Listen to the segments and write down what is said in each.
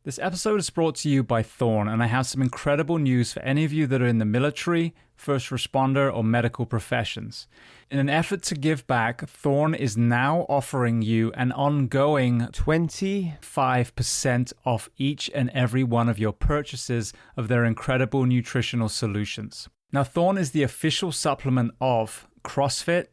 This episode is brought to you by Thorn, and I have some incredible news for any of you that are in the military, first responder, or medical professions. In an effort to give back, Thorn is now offering you an ongoing 25% off each and every one of your purchases of their incredible nutritional solutions. Now, Thorn is the official supplement of CrossFit,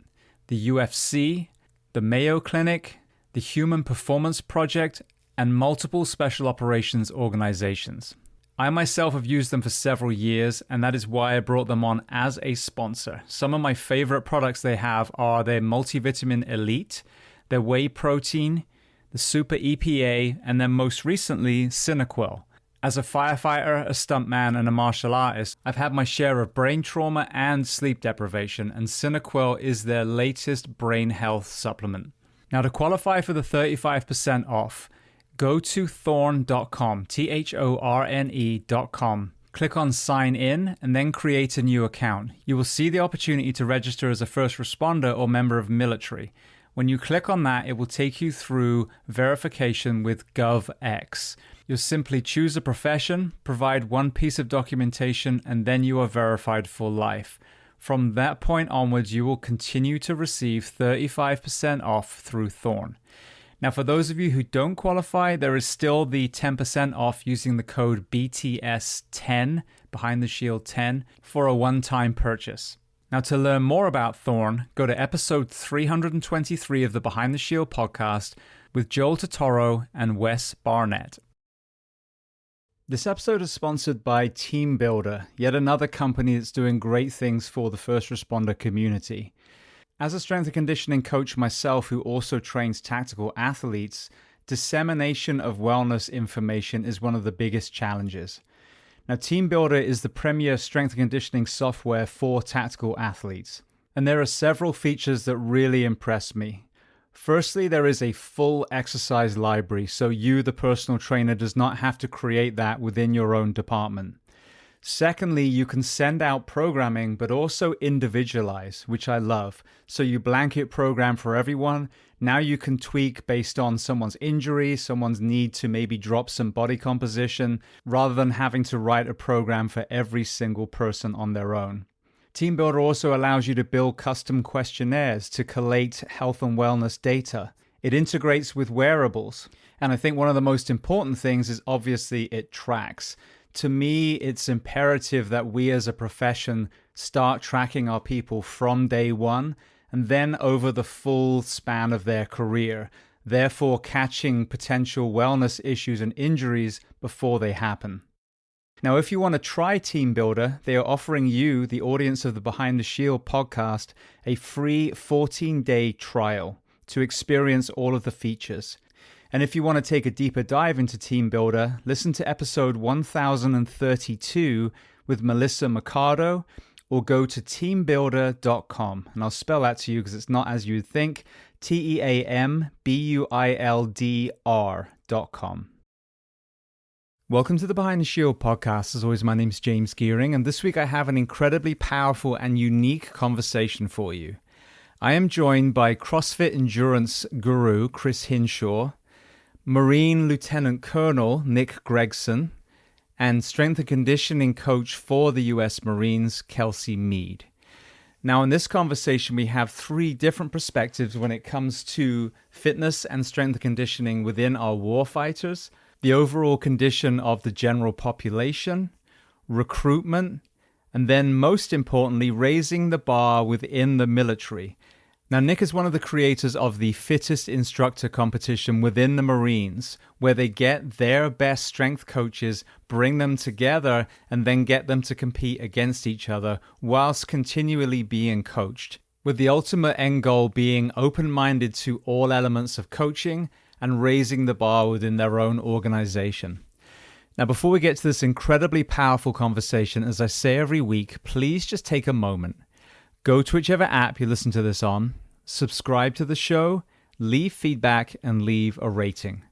the UFC, the Mayo Clinic, the Human Performance Project, and multiple special operations organizations. I myself have used them for several years, and that is why I brought them on as a sponsor. Some of my favorite products they have are their Multivitamin Elite, their Whey Protein, the Super EPA, and then most recently, Cinequil. As a firefighter, a stuntman, and a martial artist, I've had my share of brain trauma and sleep deprivation, and Cinequil is their latest brain health supplement. Now, to qualify for the 35% off, go to thorn.com, thorne.com. Click on sign in and then create a new account. You will see the opportunity to register as a first responder or member of military. When you click on that, it will take you through verification with GovX. You'll simply choose a profession, provide one piece of documentation, and then you are verified for life. From that point onwards, you will continue to receive 35% off through Thorn. Now, for those of you who don't qualify, there is still the 10% off using the code BTS10, Behind the Shield 10, for a one-time purchase. Now, to learn more about Thorn, go to episode 323 of the Behind the Shield podcast with Joel Totoro and Wes Barnett. This episode is sponsored by Team Builder, yet another company that's doing great things for the first responder community. As a strength and conditioning coach myself who also trains tactical athletes, dissemination of wellness information is one of the biggest challenges. Now, Team Builder is the premier strength and conditioning software for tactical athletes, and there are several features that really impress me. Firstly, there is a full exercise library, so you, the personal trainer, does not have to create that within your own department. Secondly, you can send out programming, but also individualize, which I love. So you blanket program for everyone. Now you can tweak based on someone's injury, someone's need to maybe drop some body composition, rather than having to write a program for every single person on their own. Team Builder also allows you to build custom questionnaires to collate health and wellness data. It integrates with wearables. And I think one of the most important things is obviously it tracks. To me, it's imperative that we as a profession start tracking our people from day one and then over the full span of their career, therefore catching potential wellness issues and injuries before they happen. Now, if you want to try Team Builder, they are offering you, the audience of the Behind the Shield podcast, a free 14-day trial to experience all of the features. And if you want to take a deeper dive into Team Builder, listen to episode 1032 with Melissa Mercado, or go to teambuilder.com. And I'll spell that to you because it's not as you'd think, TEAMBUILDR.com. Welcome to the Behind the Shield podcast. As always, my name's James Gearing, and this week I have an incredibly powerful and unique conversation for you. I am joined by CrossFit endurance guru Chris Hinshaw, Marine Lieutenant Colonel Nic Gregson, and strength and conditioning coach for the U.S. Marines, Kelsie Meade. Now, in this conversation, we have three different perspectives when it comes to fitness and strength and conditioning within our warfighters, the overall condition of the general population, recruitment, and then most importantly, raising the bar within the military. Now, Nick is one of the creators of the Fittest Instructor Competition within the Marines, where they get their best strength coaches, bring them together, and then get them to compete against each other whilst continually being coached, with the ultimate end goal being open-minded to all elements of coaching and raising the bar within their own organization. Now, before we get to this incredibly powerful conversation, as I say every week, please just take a moment. Go to whichever app you listen to this on, subscribe to the show, leave feedback, and leave a rating.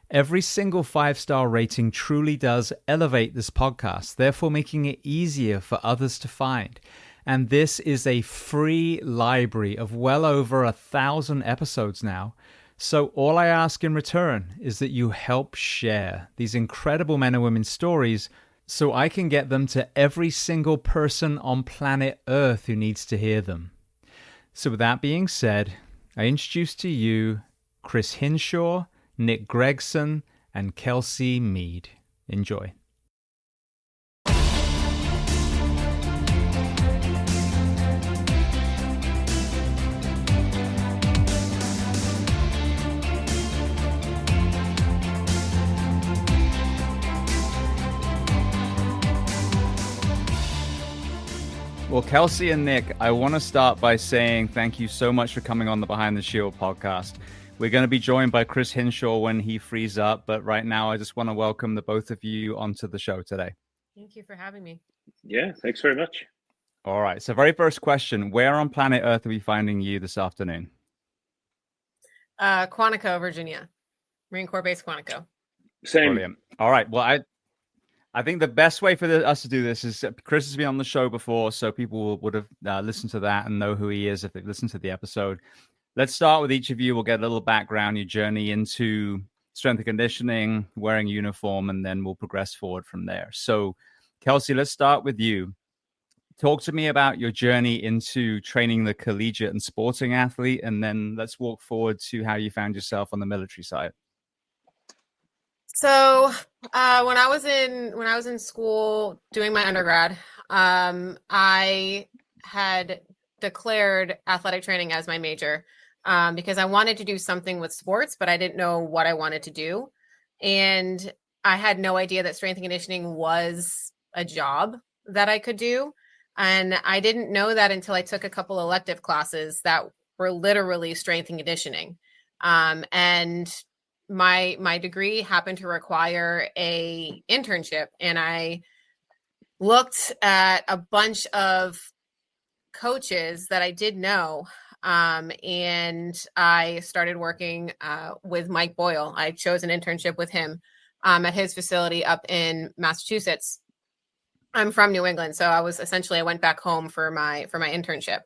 Every single 5-star rating truly does elevate this podcast, therefore making it easier for others to find. And this is a free library of well over 1,000 episodes now. So all I ask in return is that you help share these incredible men and women's stories so I can get them to every single person on planet Earth who needs to hear them. So with that being said, I introduce to you Chris Hinshaw, Nic Gregson, and Kelsie Meade. Enjoy. Well, Kelsie and Nic, I want to start by saying thank you so much for coming on the Behind the Shield podcast. We're going to be joined by Chris Hinshaw when he frees up, but right now I just want to welcome the both of you onto the show today. Thank you for having me. Yeah, thanks very much. All right, so very first question, where on planet Earth are we finding you this afternoon? Quantico, Virginia. Marine Corps Base Quantico. Same. Brilliant. All right, well, I think the best way for us to do this is Chris has been on the show before, so people would have listened to that and know who he is if they've listened to the episode. Let's start with each of you. We'll get a little background, your journey into strength and conditioning, wearing a uniform, and then we'll progress forward from there. So, Kelsie, let's start with you. Talk to me about your journey into training the collegiate and sporting athlete, and then let's walk forward to how you found yourself on the military side. So when I was in school doing my undergrad, I had declared athletic training as my major because I wanted to do something with sports, but I didn't know what I wanted to do. And I had no idea that strength and conditioning was a job that I could do. And I didn't know that until I took a couple elective classes that were literally strength and conditioning. And my degree happened to require a internship, and I looked at a bunch of coaches that I did know, and I started working with Mike Boyle. I chose an internship with him at his facility up in Massachusetts. I'm from New England, so I went back home for my internship,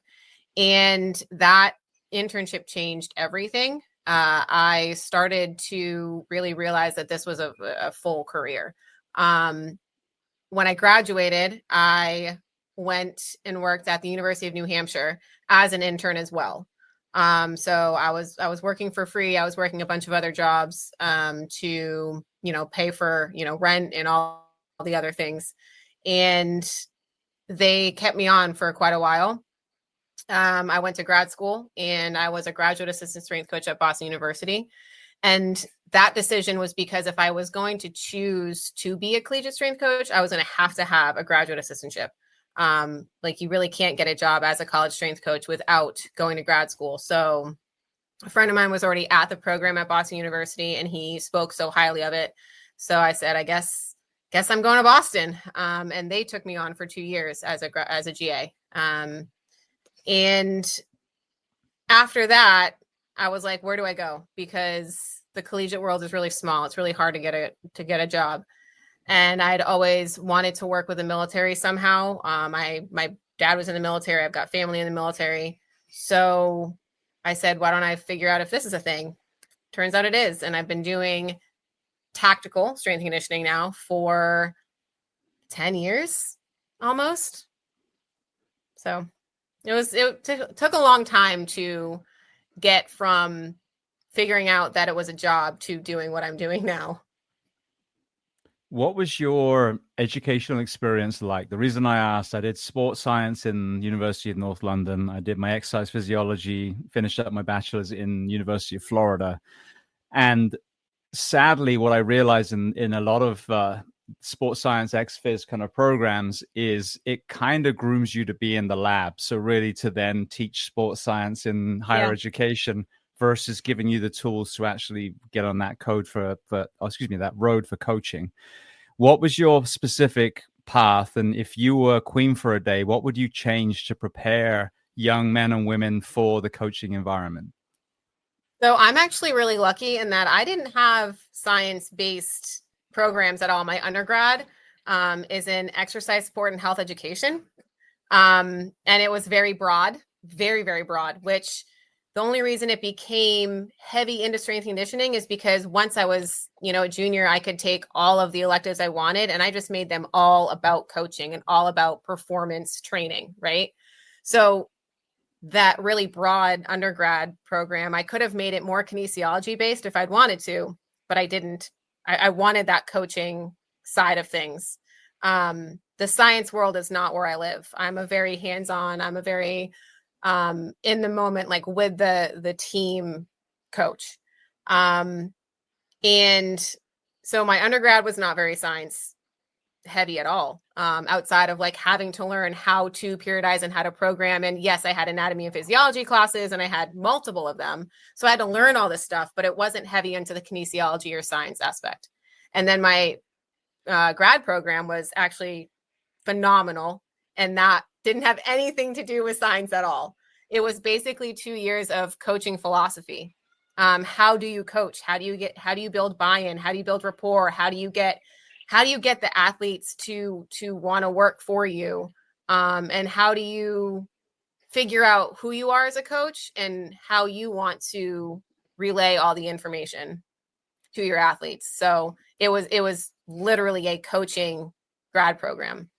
and that internship changed everything. I started to really realize that this was a full career. When I graduated, I went and worked at the University of New Hampshire as an intern as well. So I was working for free. I was working a bunch of other jobs to, pay for, rent and all the other things. And they kept me on for quite a while. I went to grad school and I was a graduate assistant strength coach at Boston University. And that decision was because if I was going to choose to be a collegiate strength coach, I was going to have a graduate assistantship. You really can't get a job as a college strength coach without going to grad school. So a friend of mine was already at the program at Boston University and he spoke so highly of it. So I said, I guess I'm going to Boston. And they took me on for 2 years as a GA. And after that, I was like, where do I go? Because the collegiate world is really small. It's really hard to get a job. And I'd always wanted to work with the military somehow. My dad was in the military. I've got family in the military. So I said, why don't I figure out if this is a thing? Turns out it is. And I've been doing tactical strength and conditioning now for 10 years almost. So it took a long time to get from figuring out that it was a job to doing what I'm doing now. What was your educational experience like? The reason I asked, I did sports science in University of North London. I did my exercise physiology, finished up my bachelor's in University of Florida. And sadly, what I realized in a lot of sports science ex-phys kind of programs is it kind of grooms you to be in the lab. So really to then teach sports science in higher education versus giving you the tools to actually get on that that road for coaching. What was your specific path? And if you were queen for a day, what would you change to prepare young men and women for the coaching environment? So I'm actually really lucky in that I didn't have science-based programs at all. My undergrad is in exercise, sport, and health education. And it was very broad, very, very broad, which The only reason it became heavy into strength conditioning is because once I was, a junior, I could take all of the electives I wanted, and I just made them all about coaching and all about performance training, right? So that really broad undergrad program, I could have made it more kinesiology based if I'd wanted to, but I didn't. I wanted that coaching side of things. The science world is not where I live. I'm a very hands-on, I'm a very in the moment, like with the team coach. And so my undergrad was not very science heavy at all, outside of like having to learn how to periodize and how to program. And yes, I had anatomy and physiology classes, and I had multiple of them. So I had to learn all this stuff, but it wasn't heavy into the kinesiology or science aspect. And then my grad program was actually phenomenal, and that didn't have anything to do with science at all. It was basically 2 years of coaching philosophy. How do you coach? How do you build buy-in? How do you build rapport? How do you get the athletes to want to work for you? And how do you figure out who you are as a coach and how you want to relay all the information to your athletes? So it was literally a coaching grad program.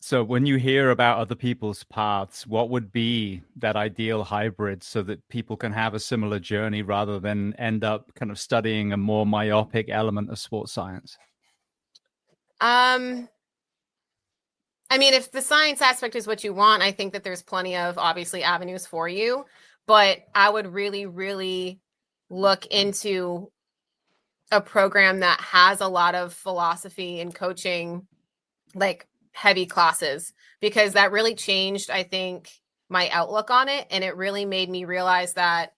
So when you hear about other people's paths, what would be that ideal hybrid so that people can have a similar journey rather than end up kind of studying a more myopic element of sports science? I mean, if the science aspect is what you want, I think that there's plenty of obviously avenues for you, but I would really, really look into a program that has a lot of philosophy and coaching, like heavy classes, because that really changed, I think, my outlook on it. And it really made me realize that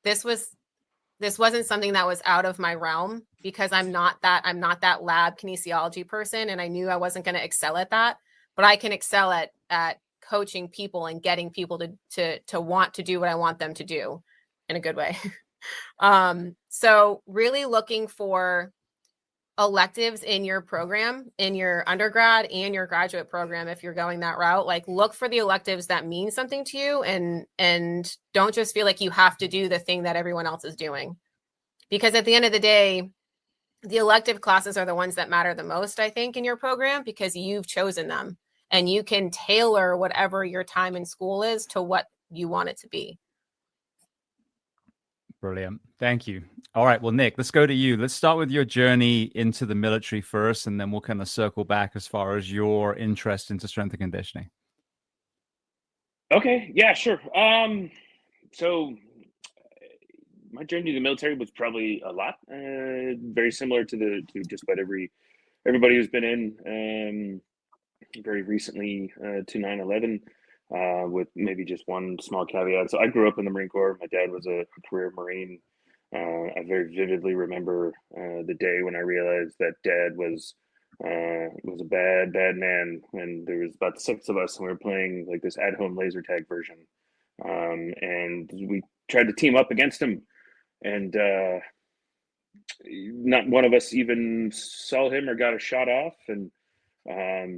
this wasn't something that was out of my realm, because I'm not that lab kinesiology person. And I knew I wasn't going to excel at that, but I can excel at coaching people and getting people to want to do what I want them to do in a good way. So really looking for electives in your program, in your undergrad and your graduate program, if you're going that route, like look for the electives that mean something to you, and don't just feel like you have to do the thing that everyone else is doing. Because at the end of the day, the elective classes are the ones that matter the most, I think, in your program, because you've chosen them and you can tailor whatever your time in school is to what you want it to be. Brilliant. Thank you. All right. Well, Nic, let's go to you. Let's start with your journey into the military first, and then we'll kind of circle back as far as your interest into strength and conditioning. Okay. Yeah, sure. So my journey to the military was probably a lot, very similar to just about everybody who's been in very recently to 9/11. With maybe just one small caveat. So I grew up in the Marine Corps. My dad was a career Marine. I very vividly remember the day when I realized that Dad was a bad man. When there was about 6 of us, and we were playing like this at-home laser tag version, and we tried to team up against him, and not one of us even saw him or got a shot off, and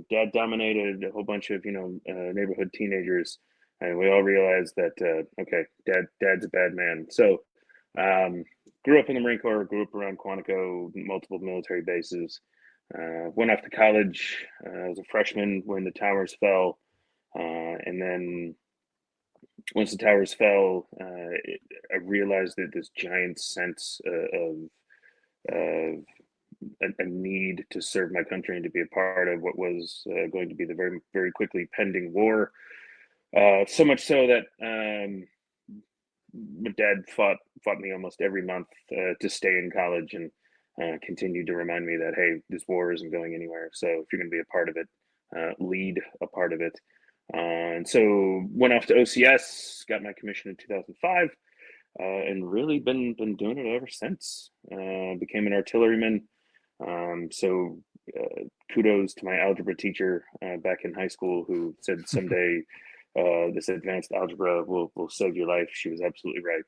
Dad dominated a whole bunch of neighborhood teenagers, and we all realized that okay, Dad's a bad man. So grew up in the Marine Corps, grew up around Quantico, multiple military bases. Went off to college. I was a freshman when the towers fell, and then once the towers fell, I realized that this giant sense of a need to serve my country and to be a part of what was going to be the very, very quickly pending war. So much so that my dad fought me almost every month to stay in college, and continued to remind me that, hey, this war isn't going anywhere. So if you're going to be a part of it, lead a part of it. And so went off to OCS, got my commission in 2005, and really been doing it ever since. Became an artilleryman. So kudos to my algebra teacher back in high school, who said someday this advanced algebra will save your life. She was absolutely right.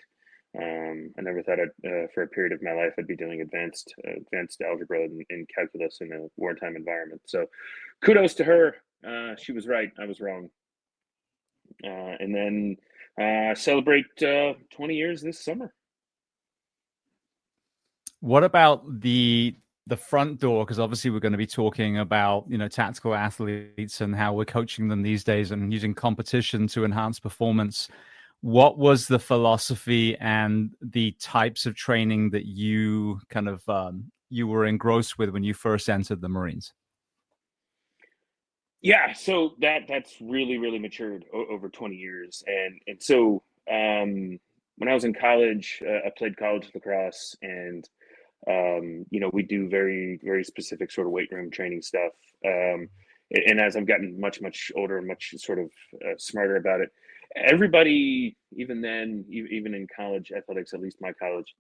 I never thought for a period of my life I'd be doing advanced algebra and calculus in a wartime environment. So kudos to her. She was right. I was wrong. And then Celebrate 20 years this summer. What about the front door? Because obviously we're going to be talking about, tactical athletes and how we're coaching them these days and using competition to enhance performance. What was the philosophy and the types of training that you kind of you were engrossed with when you first entered the Marines? Yeah, so that's really, really matured over 20 years. And so when I was in college, I played college lacrosse, and we do very, very specific sort of weight room training stuff. And as I've gotten much, much older and much sort of smarter about it, everybody, even then, even in college athletics, at least my college,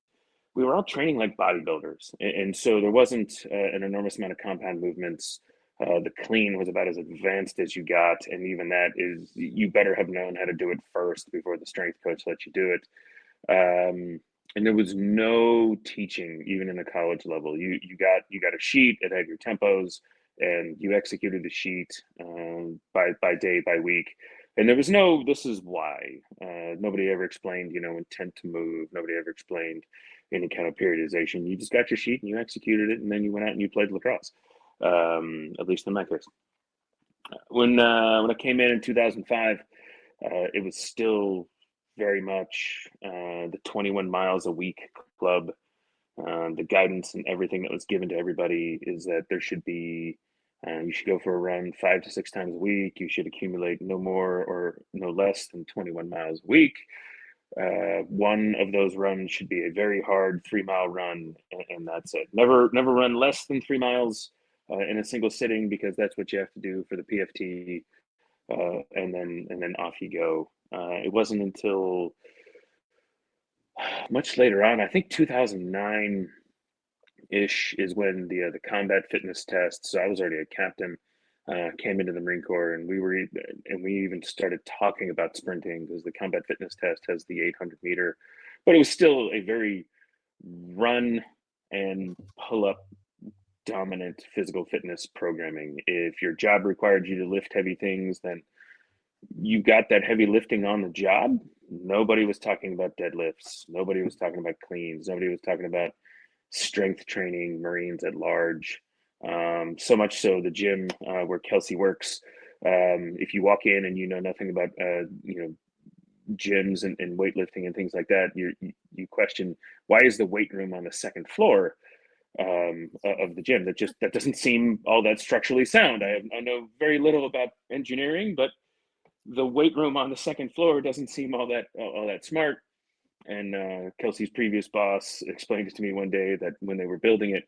we were all training like bodybuilders. And so there wasn't an enormous amount of compound movements. The clean was about as advanced as you got. And even that is, you better have known how to do it first before the strength coach let you do it. And there was no teaching even in a college level. You got a sheet, it had your tempos, and you executed the sheet by day, by week. And there was no, this is why. Nobody ever explained, intent to move. Nobody ever explained any kind of periodization. You just got your sheet and you executed it, and then you went out and you played lacrosse. At least in my case. When I came in 2005, it was still very much the 21 miles a week club. The guidance and everything that was given to everybody is that there should be, you should go for a run 5 to 6 times a week. You should accumulate no more or no less than 21 miles a week. One of those runs should be a very hard 3-mile run, and that's it. Never run less than 3 miles in a single sitting, because that's what you have to do for the PFT, and then off you go. It wasn't until much later on, I think 2009-ish, is when the combat fitness test. So I was already a captain, came into the Marine Corps, and we even started talking about sprinting, because the combat fitness test has the 800 meter, but it was still a very run and pull up dominant physical fitness programming. If your job required you to lift heavy things, then you got that heavy lifting on the job. Nobody was talking about deadlifts. Nobody was talking about cleans. Nobody was talking about strength training Marines at large. So much so, the gym where Kelsie works, if you walk in and you know nothing about gyms and weightlifting and things like that, you question, why is the weight room on the second floor of the gym? That doesn't seem all that structurally sound. I know very little about engineering, but the weight room on the second floor doesn't seem all that smart. And Kelsey's previous boss explained it to me one day that when they were building it,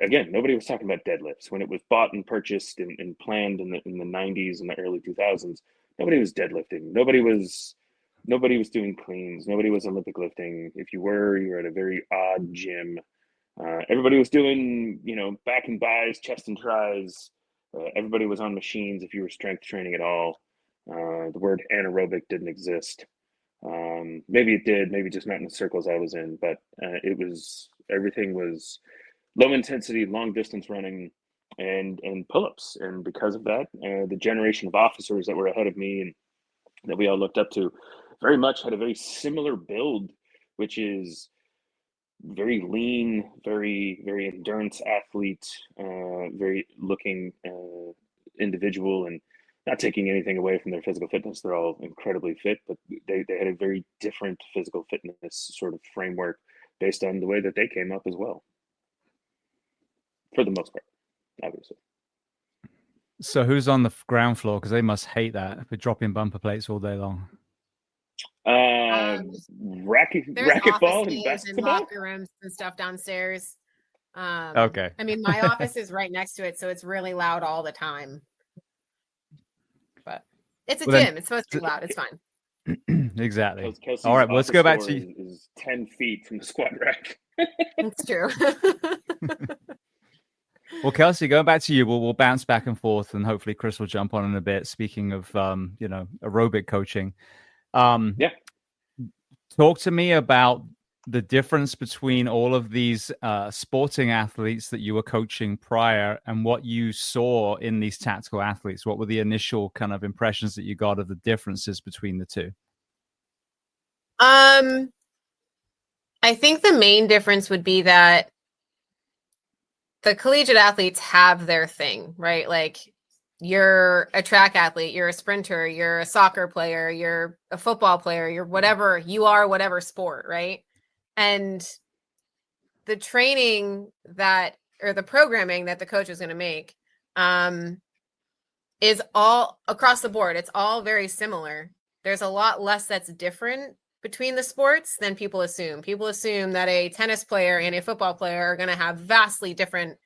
again, nobody was talking about deadlifts. When it was bought and purchased and planned in the 90s and the early 2000s, nobody was deadlifting. Nobody was doing cleans. Nobody was Olympic lifting. If you were at a very odd gym. Everybody was doing, back and buys, chest and tries. Everybody was on machines if you were strength training at all. The word anaerobic didn't exist. Maybe it did, maybe just not in the circles I was in, but everything was low intensity, long distance running, and pull-ups. And because of that, the generation of officers that were ahead of me and that we all looked up to very much had a very similar build, which is very lean, very, very endurance athlete, very looking individual, and not taking anything away from their physical fitness. They're all incredibly fit, but they had a very different physical fitness sort of framework based on the way that they came up as well, for the most part, obviously. So who's on the ground floor? Because they must hate that. We're dropping bumper plates all day long. Racquetball and basketball, and locker rooms and stuff downstairs. Okay. I mean, my office is right next to it, so it's really loud all the time. But it's a gym. It's supposed to be loud. It's fine. Exactly. Kelsey's all right, let's go back to you. Is 10 feet from the squat rack. It's true. Well, Kelsie, going back to you, we'll bounce back and forth, and hopefully Chris will jump on in a bit. Speaking of, aerobic coaching. Yeah. Talk to me about the difference between all of these sporting athletes that you were coaching prior and what you saw in these tactical athletes. What were the initial kind of impressions that you got of the differences between the two? I think the main difference would be that the collegiate athletes have their thing, right? Like, you're a track athlete, you're a sprinter, you're a soccer player, you're a football player, you're whatever, you are whatever sport, right? And the training or the programming that the coach is going to make is all across the board. It's all very similar. There's a lot less that's different between the sports than people assume. People assume that a tennis player and a football player are going to have vastly different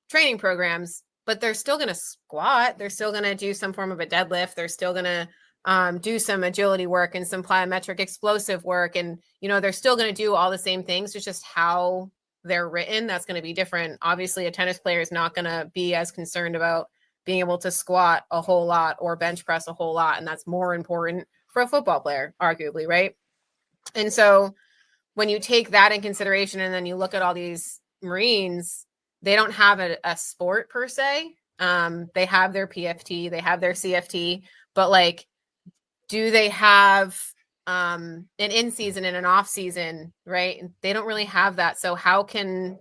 training programs, but they're still going to squat. They're still going to do some form of a deadlift. They're still going to do some agility work and some plyometric explosive work. And, they're still going to do all the same things. It's just how they're written. That's going to be different. Obviously, a tennis player is not going to be as concerned about being able to squat a whole lot or bench press a whole lot. And that's more important for a football player, arguably, right? And so when you take that in consideration and then you look at all these Marines, they don't have a sport per se. They have their PFT, they have their CFT, but like, do they have an in-season and an off-season, right? They don't really have that. So how can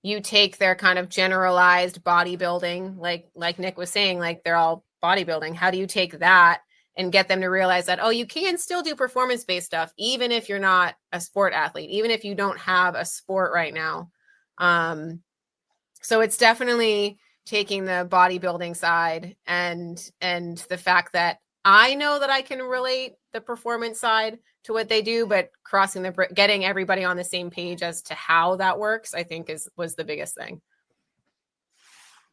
you take their kind of generalized bodybuilding, like Nick was saying, like they're all bodybuilding. How do you take that and get them to realize that, oh, you can still do performance-based stuff, even if you're not a sport athlete, even if you don't have a sport right now. So it's definitely taking the bodybuilding side and the fact that I know that I can relate the performance side to what they do, but getting everybody on the same page as to how that works, I think was the biggest thing.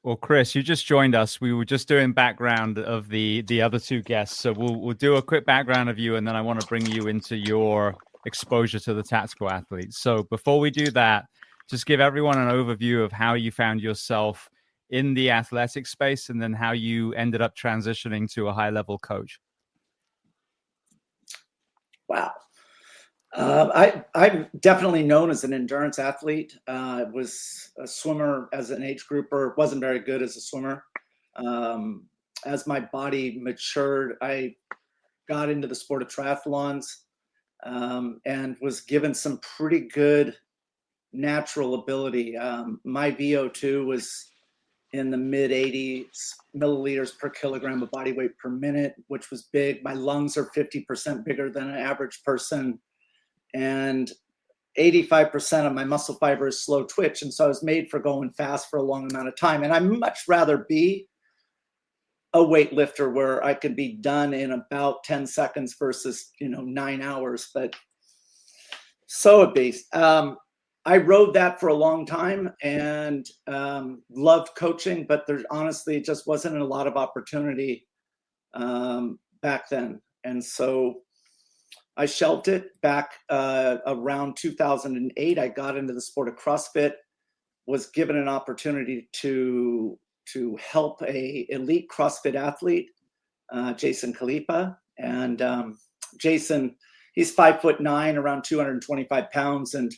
Well, Chris, you just joined us. We were just doing background of the other two guests. So we'll do a quick background of you, and then I want to bring you into your exposure to the tactical athletes. So before we do that, just give everyone an overview of how you found yourself in the athletic space and then how you ended up transitioning to a high-level coach. Wow. I'm definitely known as an endurance athlete. I was a swimmer as an age grouper, wasn't very good as a swimmer. As my body matured, I got into the sport of triathlons and was given some pretty good natural ability. My VO2 was in the mid 80s milliliters per kilogram of body weight per minute, which was big. My lungs are 50% bigger than an average person. And 85% of my muscle fiber is slow twitch. And so I was made for going fast for a long amount of time. And I'd much rather be a weightlifter where I could be done in about 10 seconds versus, 9 hours. But so a beast. I rode that for a long time and loved coaching, but there honestly just wasn't a lot of opportunity back then. And so I shelved it back around 2008. I got into the sport of CrossFit, was given an opportunity to help a elite CrossFit athlete, Jason Kalipa. And Jason, he's 5'9", around 225 pounds, and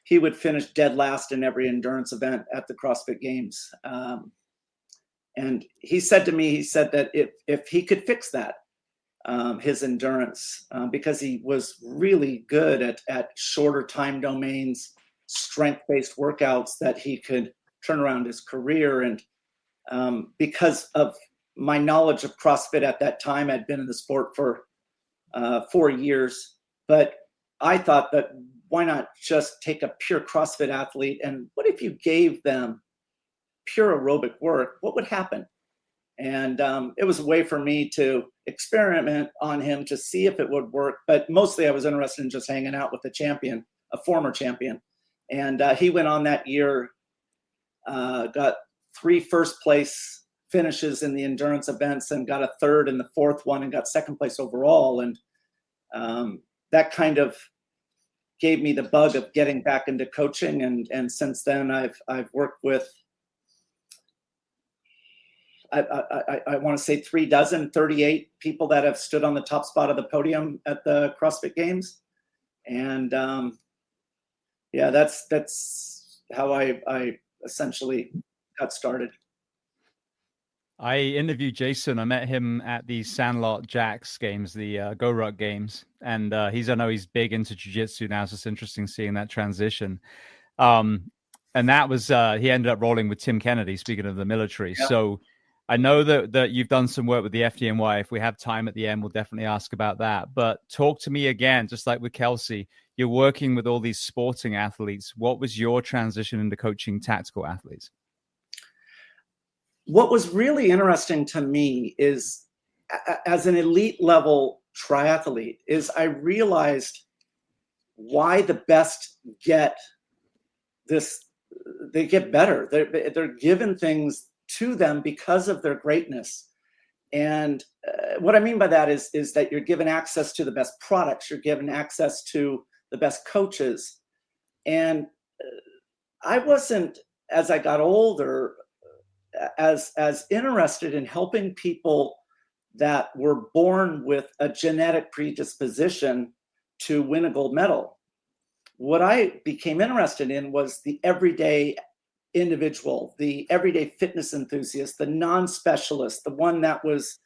he would finish dead last in every endurance event at the CrossFit Games. And he said to me, that if he could fix that, his endurance, because he was really good at shorter time domains, strength-based workouts, that he could turn around his career. And because of my knowledge of CrossFit at that time, I'd been in the sport for 4 years, but I thought that why not just take a pure CrossFit athlete, and what if you gave them pure aerobic work? What would happen? And it was a way for me to experiment on him to see if it would work. But mostly I was interested in just hanging out with a champion, a former champion. And he went on that year, got 3 first place finishes in the endurance events and got a 3rd in the 4th one and got 2nd place overall. And that kind of gave me the bug of getting back into coaching. And since then I've worked with, I want to say 38 people that have stood on the top spot of the podium at the CrossFit Games. And yeah, that's how I essentially got started. I interviewed Jason. I met him at the Sandlot Jacks games, the Go Ruck games. And I know he's big into jiu-jitsu now. So it's interesting seeing that transition. And that was, he ended up rolling with Tim Kennedy, speaking of the military. Yeah. So I know that you've done some work with the FDNY. If we have time at the end, we'll definitely ask about that. But talk to me again, just like with Kelsie, you're working with all these sporting athletes. What was your transition into coaching tactical athletes? What was really interesting to me is, as an elite level triathlete, is I realized why the best get this. They get better. They're given things to them because of their greatness. And what I mean by that is that you're given access to the best products. You're given access to the best coaches. And I wasn't, as I got older, as interested in helping people that were born with a genetic predisposition to win a gold medal. What I became interested in was the everyday individual, the everyday fitness enthusiast, the non-specialist, the one that was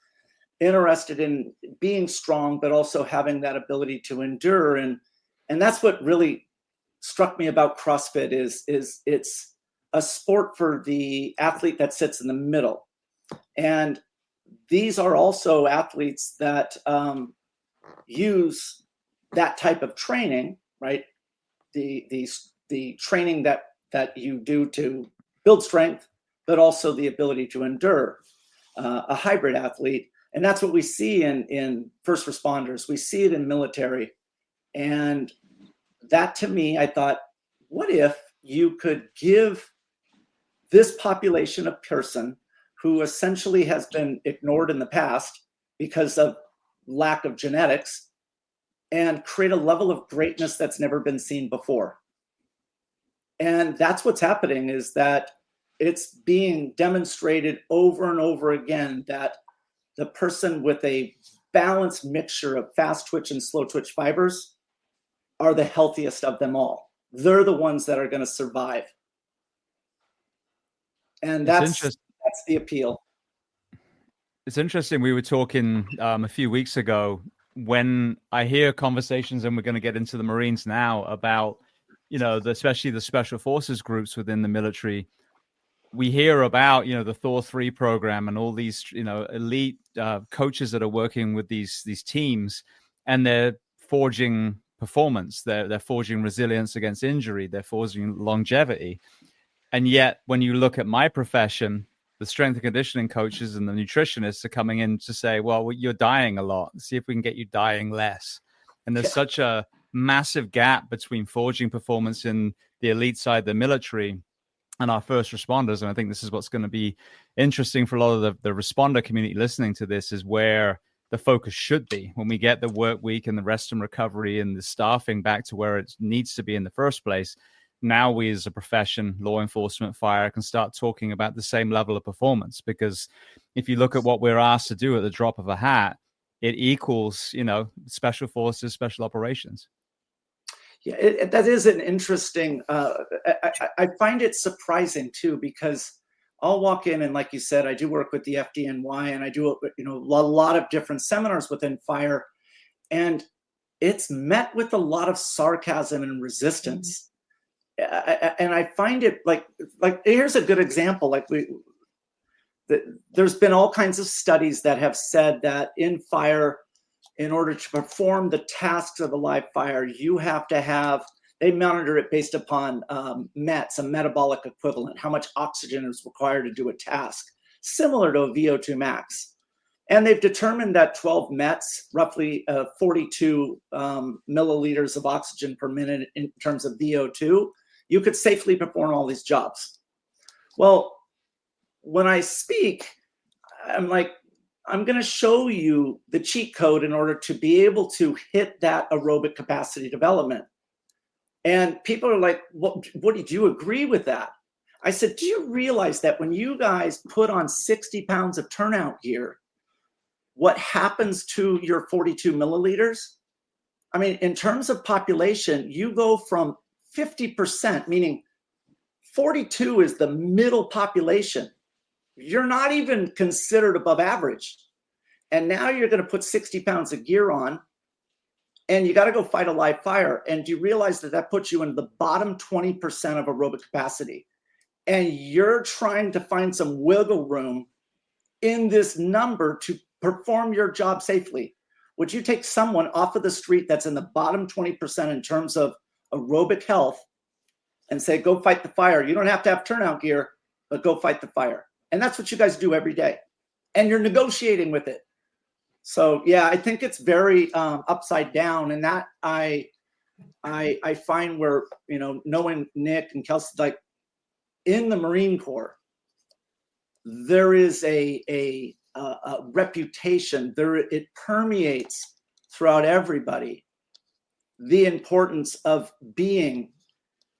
interested in being strong, but also having that ability to endure. And that's what really struck me about CrossFit is it's a sport for the athlete that sits in the middle. And these are also athletes that use that type of training, right? The training that you do to build strength, but also the ability to endure, a hybrid athlete. And that's what we see in first responders. We see it in military. And that, to me, I thought, what if you could give this population a person who essentially has been ignored in the past because of lack of genetics and create a level of greatness that's never been seen before. And that's what's happening, is that it's being demonstrated over and over again that the person with a balanced mixture of fast twitch and slow twitch fibers are the healthiest of them all. They're the ones that are going to survive. And that's the appeal. It's interesting. We were talking a few weeks ago, when I hear conversations, and we're going to get into the Marines now, about, especially the special forces groups within the military. We hear about, the Thor 3 program and all these, elite coaches that are working with these teams, and they're forging performance. They're forging resilience against injury. They're forging longevity. And yet, when you look at my profession, the strength and conditioning coaches and the nutritionists are coming in to say, well, you're dying a lot. See if we can get you dying less. And there's such a massive gap between forging performance in the elite side of the military and our first responders. And I think this is what's going to be interesting for a lot of the responder community listening to this, is where the focus should be when we get the work week and the rest and recovery and the staffing back to where it needs to be in the first place. Now we as a profession, law enforcement, fire, can start talking about the same level of performance, because if you look at what we're asked to do at the drop of a hat, it equals, special forces, special operations. Yeah, that is an interesting, I find it surprising too, because I'll walk in and, like you said, I do work with the FDNY, and I do, a lot of different seminars within fire, and it's met with a lot of sarcasm and resistance. And I find it like here's a good example. There's been all kinds of studies that have said that in fire, in order to perform the tasks of a live fire, you have to have, they monitor it based upon METs, a metabolic equivalent, how much oxygen is required to do a task, similar to a VO2 max. And they've determined that 12 METs, roughly 42 milliliters of oxygen per minute in terms of VO2, you could safely perform all these jobs. Well, when I speak, I'm like, I'm going to show you the cheat code in order to be able to hit that aerobic capacity development. And people are like, what did you agree with that? I said, do you realize that when you guys put on 60 pounds of turnout gear, what happens to your 42 milliliters? I mean, in terms of population, you go from 50%, meaning 42 is the middle population. you're not even considered above average. And now you're going to put 60 pounds of gear on and you got to go fight a live fire. And do you realize that that puts you in the bottom 20% of aerobic capacity? And you're trying to find some wiggle room in this number to perform your job safely. Would you take someone off of the street that's in the bottom 20% in terms of aerobic health and say, go fight the fire? You don't have to have turnout gear, but go fight the fire. And that's what you guys do every day. And you're negotiating with it. So yeah, I think it's very upside down. And that I find where, you know, knowing Nick and Kelsie, like in the Marine Corps, there is a reputation there. It permeates throughout everybody, the importance of being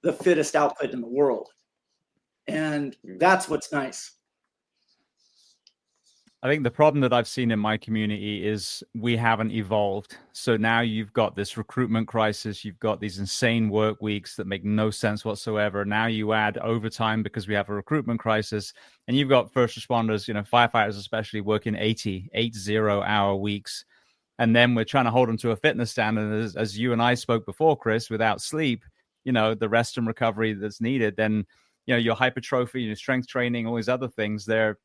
the fittest outfit in the world. And that's what's nice. I think the problem that I've seen in my community is we haven't evolved. So now you've got this recruitment crisis. You've got these insane work weeks that make no sense whatsoever. Now you add overtime because we have a recruitment crisis, and you've got first responders, you know, firefighters especially, working 80-hour weeks. And then we're trying to hold them to a fitness standard. As you and I spoke before, Chris, without sleep, you know, the rest and recovery that's needed, then, you know, your hypertrophy, your strength training, all these other things, they're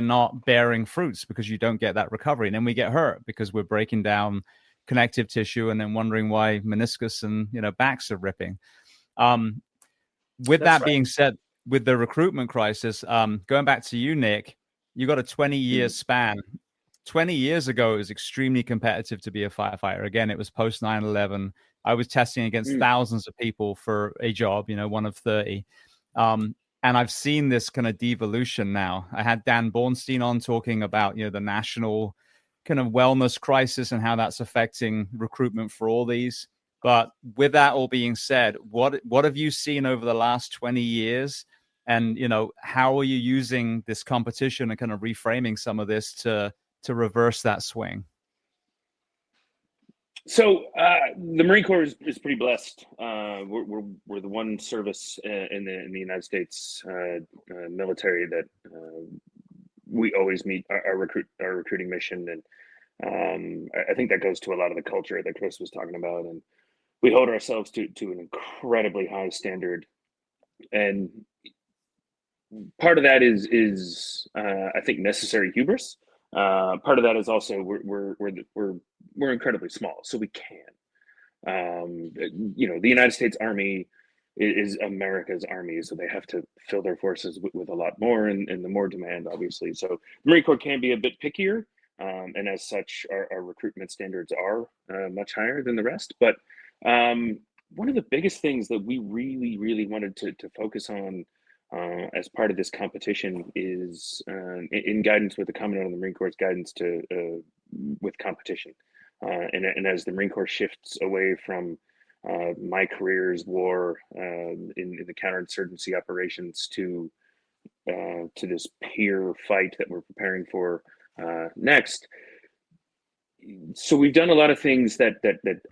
not bearing fruits because you don't get that recovery. And then we get hurt because we're breaking down connective tissue and then wondering why meniscus and, you know, backs are ripping. With that being said, with the recruitment crisis, going back to you, Nick, you got a 20-year span. 20 years ago, it was extremely competitive to be a firefighter. Again, it was post 9/11. I was testing against thousands of people for a job, you know, one of 30. And I've seen this kind of devolution now. I had Dan Bornstein on talking about, you know, the national kind of wellness crisis and how that's affecting recruitment for all these. But with that all being said, what have you seen over the last 20 years? And, you know, how are you using this competition and kind of reframing some of this to reverse that swing? So the Marine Corps is pretty blessed. We're the one service in the United States military that we always meet our recruiting mission, and I think that goes to a lot of the culture that Chris was talking about, and we hold ourselves to an incredibly high standard. And part of that is I think necessary hubris. Part of that is also we're incredibly small, so we can. You know, the United States Army is America's army, so they have to fill their forces with a lot more, and the more demand, obviously. So the Marine Corps can be a bit pickier, and as such, our recruitment standards are much higher than the rest. But one of the biggest things that we really wanted to focus on as part of this competition is in guidance with the Commandant of the Marine Corps' guidance with competition. And as the Marine Corps shifts away from my career's war in the counterinsurgency operations to this peer fight that we're preparing for next. So we've done a lot of things that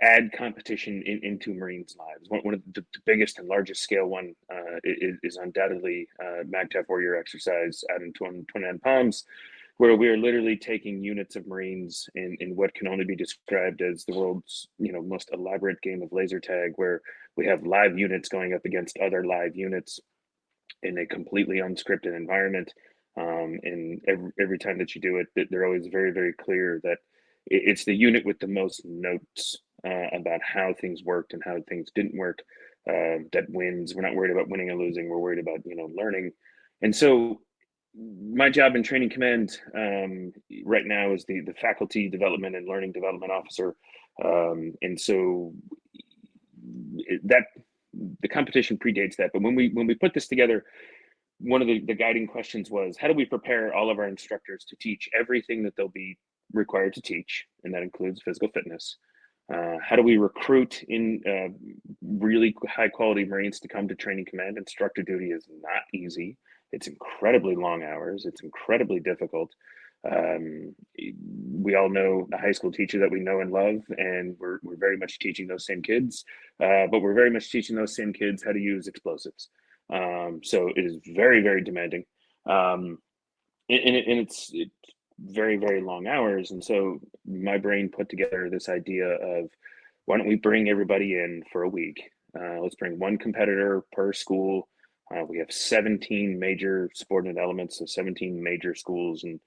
add competition into Marines' lives. One of the biggest and largest scale one is undoubtedly MAGTF Warrior exercise out in 29 Palms, where we are literally taking units of Marines in what can only be described as the world's, you know, most elaborate game of laser tag, where we have live units going up against other live units in a completely unscripted environment. And every time that you do it, they're always very, very clear that it's the unit with the most notes about how things worked and how things didn't work that wins. We're not worried about winning or losing. We're worried about, you know, learning. And so my job in training command right now is the faculty development and learning development officer. And so that the competition predates that. But when we put this together, one of the guiding questions was, how do we prepare all of our instructors to teach everything that they'll be required to teach, and that includes physical fitness? How do we recruit in really high quality Marines to come to training command? Instructor duty is not easy. It's incredibly long hours. It's incredibly difficult. We all know the high school teacher that we know and love, and we're very much teaching those same kids, but we're very much teaching those same kids how to use explosives. So it is very, very demanding. it's very, very long hours. And so my brain put together this idea of, why don't we bring everybody in for a week? Let's bring one competitor per school. We have 17 major subordinate elements, so 17 major schools, and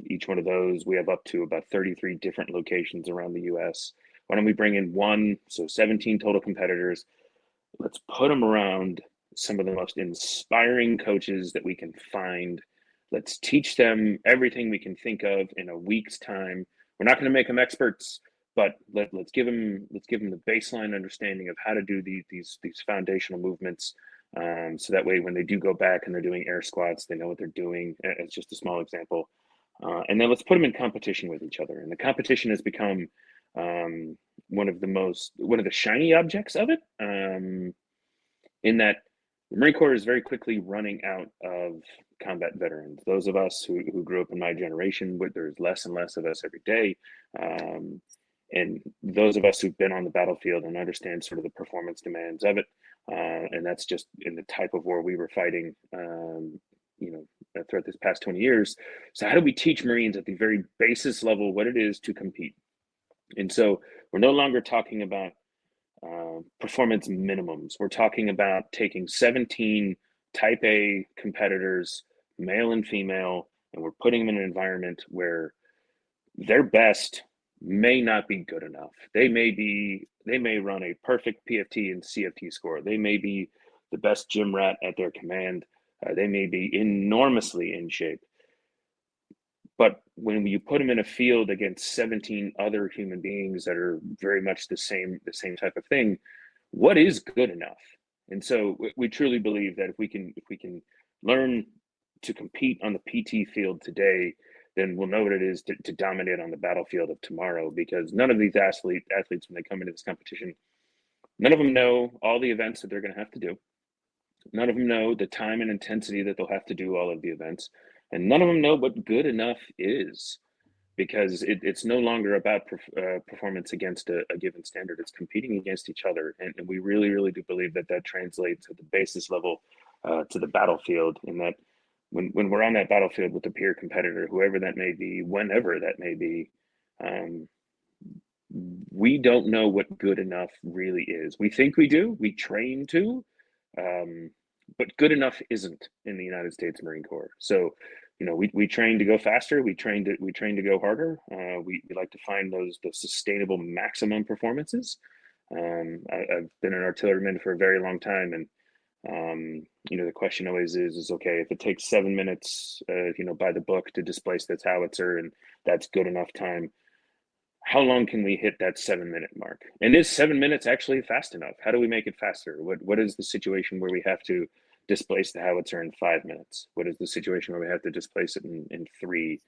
each one of those, we have up to about 33 different locations around the US. Why don't we bring in one, so 17 total competitors. Let's put them around some of the most inspiring coaches that we can find. Let's teach them everything we can think of in a week's time. We're not going to make them experts, but let's give them the baseline understanding of how to do these foundational movements, so that way when they do go back and they're doing air squats, they know what they're doing. It's just a small example, and then let's put them in competition with each other. And the competition has become one of the shiny objects of it, in that the Marine Corps is very quickly running out of combat veterans. Those of us who grew up in my generation, there's less and less of us every day. And those of us who've been on the battlefield and understand sort of the performance demands of it, and that's just in the type of war we were fighting, throughout this past 20 years. So how do we teach Marines at the very basis level what it is to compete? And so we're no longer talking about performance minimums. We're talking about taking 17 type A competitors, male and female, and we're putting them in an environment where their best may not be good enough. They may run a perfect PFT and CFT score. They may be the best gym rat at their command. They may be enormously in shape. But when you put them in a field against 17 other human beings that are very much the same type of thing, what is good enough? And so we truly believe that if we can learn to compete on the PT field today, then we'll know what it is to dominate on the battlefield of tomorrow. Because none of these athletes, when they come into this competition, none of them know all the events that they're going to have to do. None of them know the time and intensity that they'll have to do all of the events. And none of them know what good enough is, because it's no longer about performance against a given standard. It's competing against each other. And we really, really do believe that translates at the basis level to the battlefield, in that when we're on that battlefield with a peer competitor, whoever that may be, whenever that may be, we don't know what good enough really is. We think we do, we train to, but good enough isn't in the United States Marine Corps. So, we train to go faster. We train to go harder. We like to find those sustainable maximum performances. I've been an artilleryman for a very long time, and the question always is okay, if it takes 7 minutes, by the book, to displace this howitzer, and that's good enough time, how long can we hit that 7 minute mark? And is 7 minutes actually fast enough? How do we make it faster? What is the situation where we have to displace the howitzer in 5 minutes? What is the situation where we have to displace it in 3?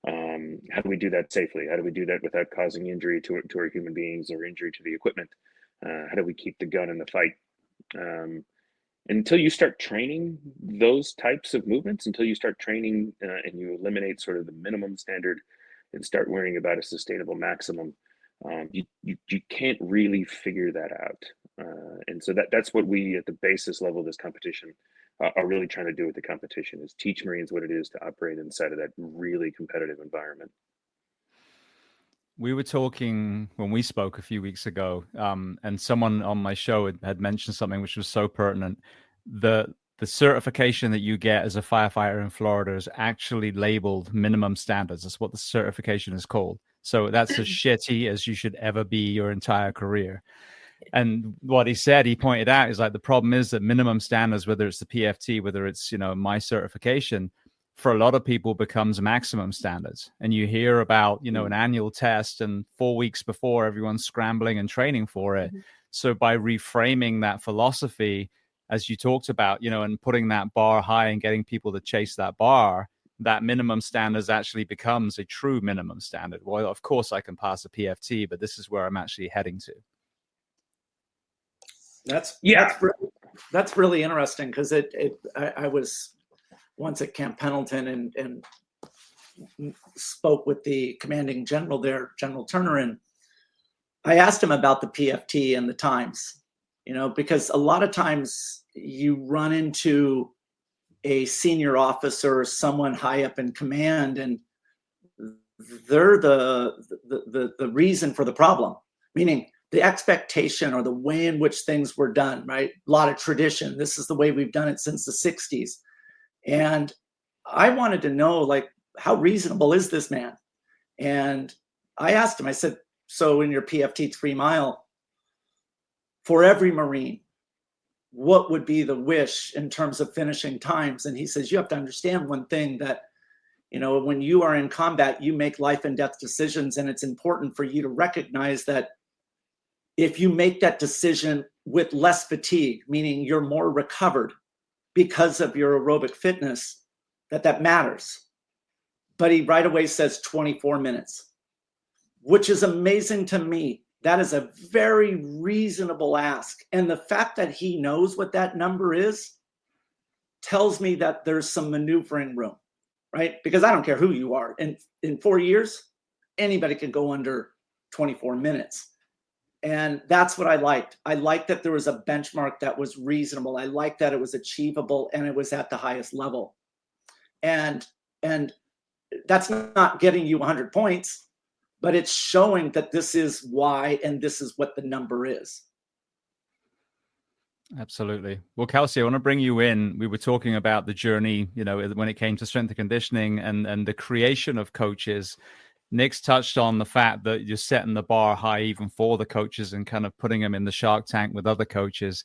How do we do that safely? How do we do that without causing injury to our human beings or injury to the equipment? How do we keep the gun in the fight? Until you start training those types of movements, until you start training and you eliminate sort of the minimum standard and start worrying about a sustainable maximum, you can't really figure that out. And so that's what we, at the basis level of this competition, are really trying to do with the competition, is teach Marines what it is to operate inside of that really competitive environment. We were talking when we spoke a few weeks ago, and someone on my show had mentioned something which was so pertinent. The certification that you get as a firefighter in Florida is actually labeled minimum standards. That's what the certification is called. So that's as shitty as you should ever be your entire career. And what he pointed out is, like, the problem is that minimum standards, whether it's the PFT, whether it's, my certification, for a lot of people becomes maximum standards. And you hear about, an annual test, and 4 weeks before, everyone's scrambling and training for it. Mm-hmm. So by reframing that philosophy, as you talked about, and putting that bar high and getting people to chase that bar, that minimum standards actually becomes a true minimum standard. Well, of course I can pass a PFT, but this is where I'm actually heading to. That's really interesting, because I was once at Camp Pendleton and spoke with the commanding general there, General Turner, and I asked him about the PFT and the times, because a lot of times you run into a senior officer or someone high up in command, and they're the reason for the problem, meaning the expectation or the way in which things were done, right? A lot of tradition. This is the way we've done it since the 60s. And I wanted to know, like, how reasonable is this man? And I asked him, I said, so in your PFT 3 mile, for every Marine, what would be the wish in terms of finishing times? And he says, you have to understand one thing, that, you know, when you are in combat, you make life and death decisions. And it's important for you to recognize that if you make that decision with less fatigue, meaning you're more recovered because of your aerobic fitness, that matters. But he right away says 24 minutes, which is amazing to me. That is a very reasonable ask. And the fact that he knows what that number is tells me that there's some maneuvering room, right? Because I don't care who you are. In 4 years, anybody can go under 24 minutes. And that's what I liked. I liked that there was a benchmark that was reasonable. I liked that it was achievable and it was at the highest level. And that's not getting you 100 points, but it's showing that this is why, and this is what the number is. Absolutely. Well, Kelsie, I want to bring you in. We were talking about the journey, you know, when it came to strength and conditioning and the creation of coaches. Nick's touched on the fact that you're setting the bar high even for the coaches and kind of putting them in the shark tank with other coaches.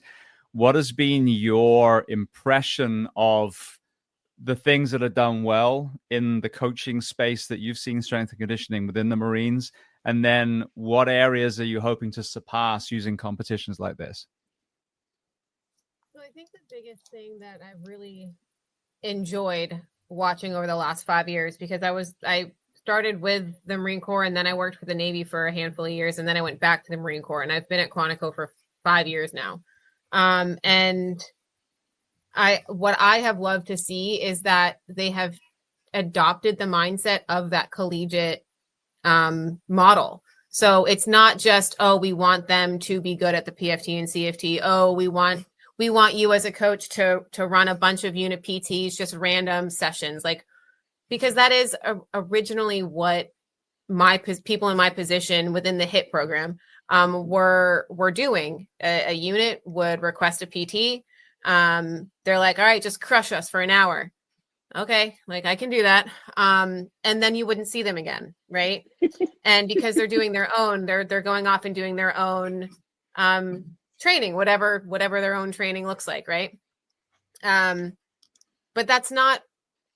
What has been your impression of the things that are done well in the coaching space that you've seen strength and conditioning within the Marines? And then what areas are you hoping to surpass using competitions like this? So I think the biggest thing that I've really enjoyed watching over the last 5 years, because I started with the Marine Corps and then I worked for the Navy for a handful of years. And then I went back to the Marine Corps and I've been at Quantico for 5 years now. And what I have loved to see is that they have adopted the mindset of that collegiate model. So it's not just, oh, we want them to be good at the PFT and CFT. Oh, we want you as a coach to run a bunch of unit PTs, just random sessions, like, because that is originally what people in my position within the HIT program were doing. A unit would request a PT. They're like, all right, just crush us for an hour. Okay, like I can do that. And then you wouldn't see them again, right? And because they're doing their own, they're going off and doing their own training, whatever their own training looks like, right? But that's not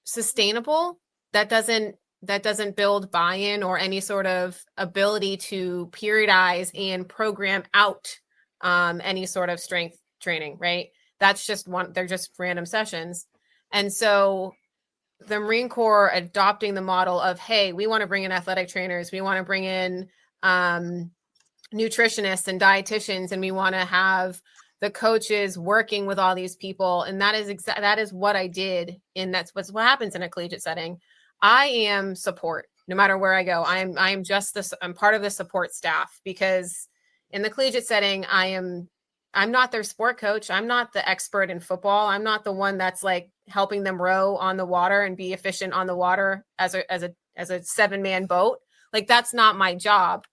sustainable. That doesn't build buy-in or any sort of ability to periodize and program out any sort of strength training, right? That's just they're just random sessions. And so the Marine Corps adopting the model of, hey, we want to bring in athletic trainers, we want to bring in nutritionists and dietitians, and we want to have the coaches working with all these people. And that is what I did. And that's what happens in a collegiate setting. I am support no matter where I go. I'm part of the support staff, because in the collegiate setting, I'm not their sport coach. I'm not the expert in football. I'm not the one that's like helping them row on the water and be efficient on the water as a 7-man boat. Like, that's not my job.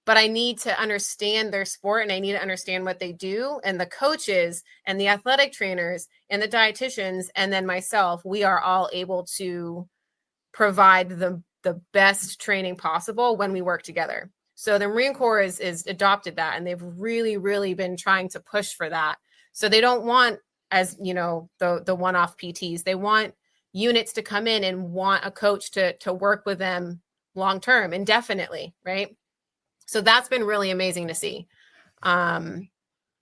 But I need to understand their sport and I need to understand what they do. And the coaches and the athletic trainers and the dietitians and then myself, we are all able to provide the best training possible when we work together. So the Marine Corps is adopted that, and they've really, really been trying to push for that. So they don't want, as you know, the one-off PTs. They want units to come in and want a coach to work with them long-term, indefinitely, right? So that's been really amazing to see,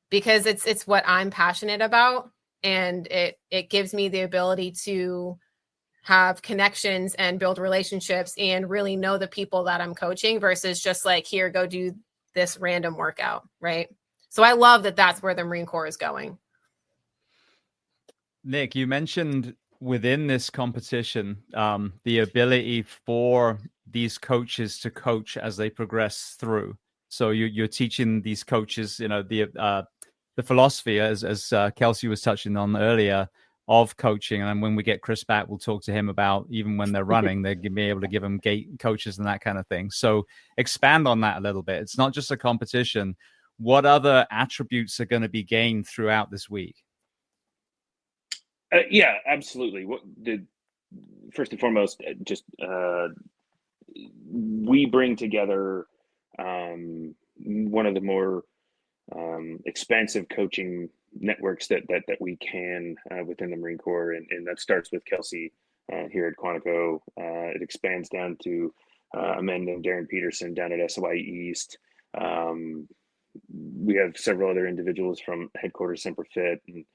because it's what I'm passionate about, and it gives me the ability to have connections and build relationships and really know the people that I'm coaching versus just like, here, go do this random workout, right? So I love that that's where the Marine Corps is going. Nick, you mentioned within this competition, the ability for these coaches to coach as they progress through. So you're teaching these coaches, you know, the philosophy, as Kelsie was touching on earlier, of coaching. And then when we get Chris back, we'll talk to him about even when they're running, they're going to be able to give them gate coaches and that kind of thing. So expand on that a little bit. It's not just a competition. What other attributes are going to be gained throughout this week? Yeah, absolutely. First and foremost, we bring together one of the more expansive coaching networks that we can within the Marine Corps, and that starts with Kelsie here at Quantico. It expands down to Amanda and Darren Peterson down at SOI East. We have several other individuals from headquarters Semper Fit and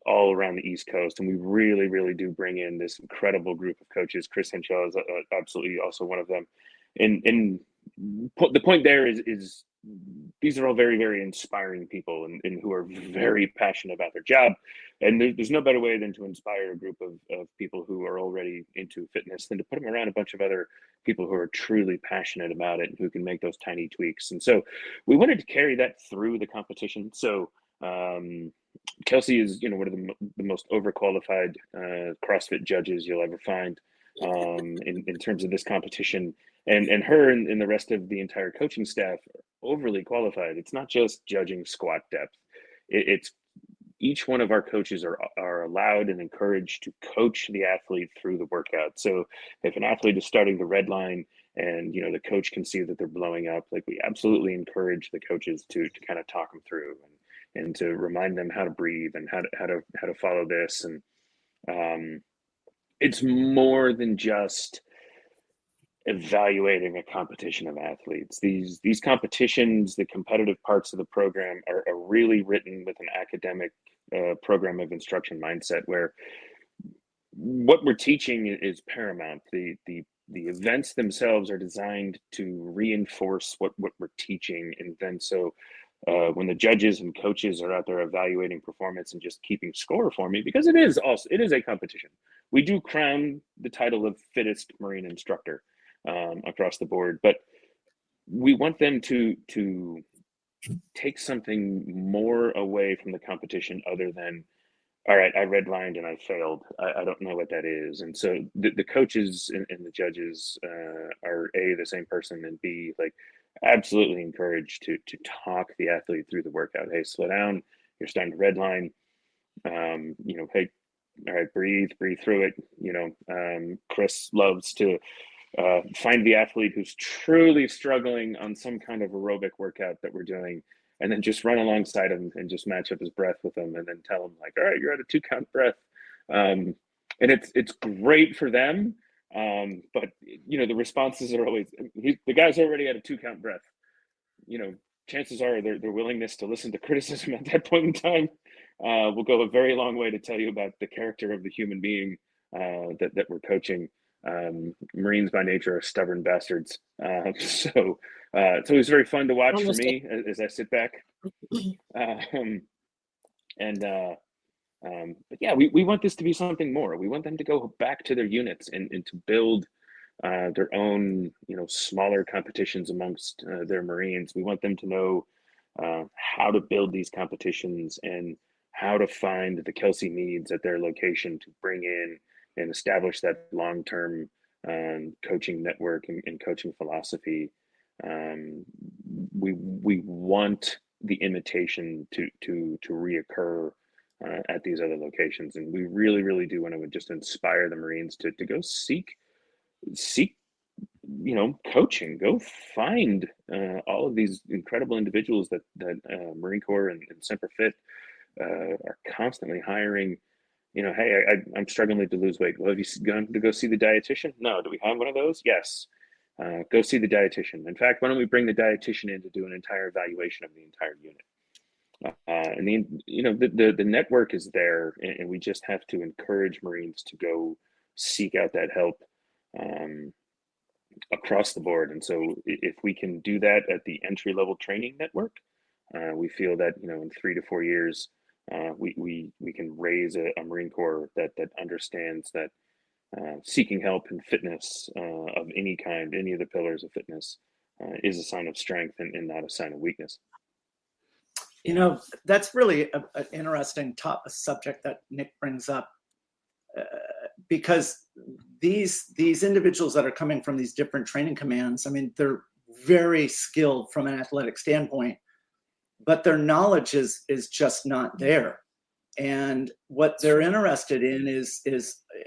all around the East Coast, and we really do bring in this incredible group of coaches. Chris Hinshaw is absolutely also one of them. And the point there is these are all very inspiring people and who are very passionate about their job. And there's no better way than to inspire a group of people who are already into fitness than to put them around a bunch of other people who are truly passionate about it and who can make those tiny tweaks. And so we wanted to carry that through the competition. So Kelsie is, one of the most overqualified CrossFit judges you'll ever find in terms of this competition. And her and the rest of the entire coaching staff are overly qualified. It's not just judging squat depth. It's each one of our coaches are allowed and encouraged to coach the athlete through the workout. So if an athlete is starting the red line and, the coach can see that they're blowing up, like we absolutely encourage the coaches to kind of talk them through and to remind them how to breathe and how to follow this. And it's more than just evaluating a competition of athletes. These competitions, the competitive parts of the program are really written with an academic program of instruction mindset, where what we're teaching is paramount. The events themselves are designed to reinforce what we're teaching, and then so when the judges and coaches are out there evaluating performance and just keeping score for me, because it is a competition. We do crown the title of fittest Marine instructor across the board, but we want them to take something more away from the competition other than, all right, I redlined and I failed. I don't know what that is. And so the coaches and the judges are A, the same person, and B, like absolutely encouraged to talk the athlete through the workout. Hey, slow down. You're starting to redline. Hey, all right, breathe through it. Chris loves to find the athlete who's truly struggling on some kind of aerobic workout that we're doing, and then just run alongside him and just match up his breath with him, and then tell him like, all right, you're at a 2-count breath. And it's great for them. But the responses are always, the guy's already at a 2-count breath. Chances are their willingness to listen to criticism at that point in time will go a very long way to tell you about the character of the human being that we're coaching. Marines by nature are stubborn bastards. So it's always very fun to watch for me as I sit back. But yeah, we want this to be something more. We want them to go back to their units and to build their own, smaller competitions amongst their Marines. We want them to know how to build these competitions and how to find the Kelsie needs at their location to bring in and establish that long-term coaching network and coaching philosophy. We want the imitation to reoccur at these other locations, and we really do want to just inspire the Marines to go seek coaching. Go find all of these incredible individuals that Marine Corps and Semper Fit are constantly hiring. Hey, I'm struggling to lose weight. Well, have you gone to go see the dietitian? No. Do we have one of those? Yes. Go see the dietitian. In fact, why don't we bring the dietitian in to do an entire evaluation of the entire unit? The network is there, and we just have to encourage Marines to go seek out that help across the board. And so if we can do that at the entry-level training network, we feel that in 3 to 4 years we can raise a Marine Corps that understands that seeking help in fitness of any kind, any of the pillars of fitness, is a sign of strength and not a sign of weakness. That's really an interesting subject that Nick brings up, because these individuals that are coming from these different training commands, I mean, they're very skilled from an athletic standpoint, but their knowledge is just not there. And what they're interested in is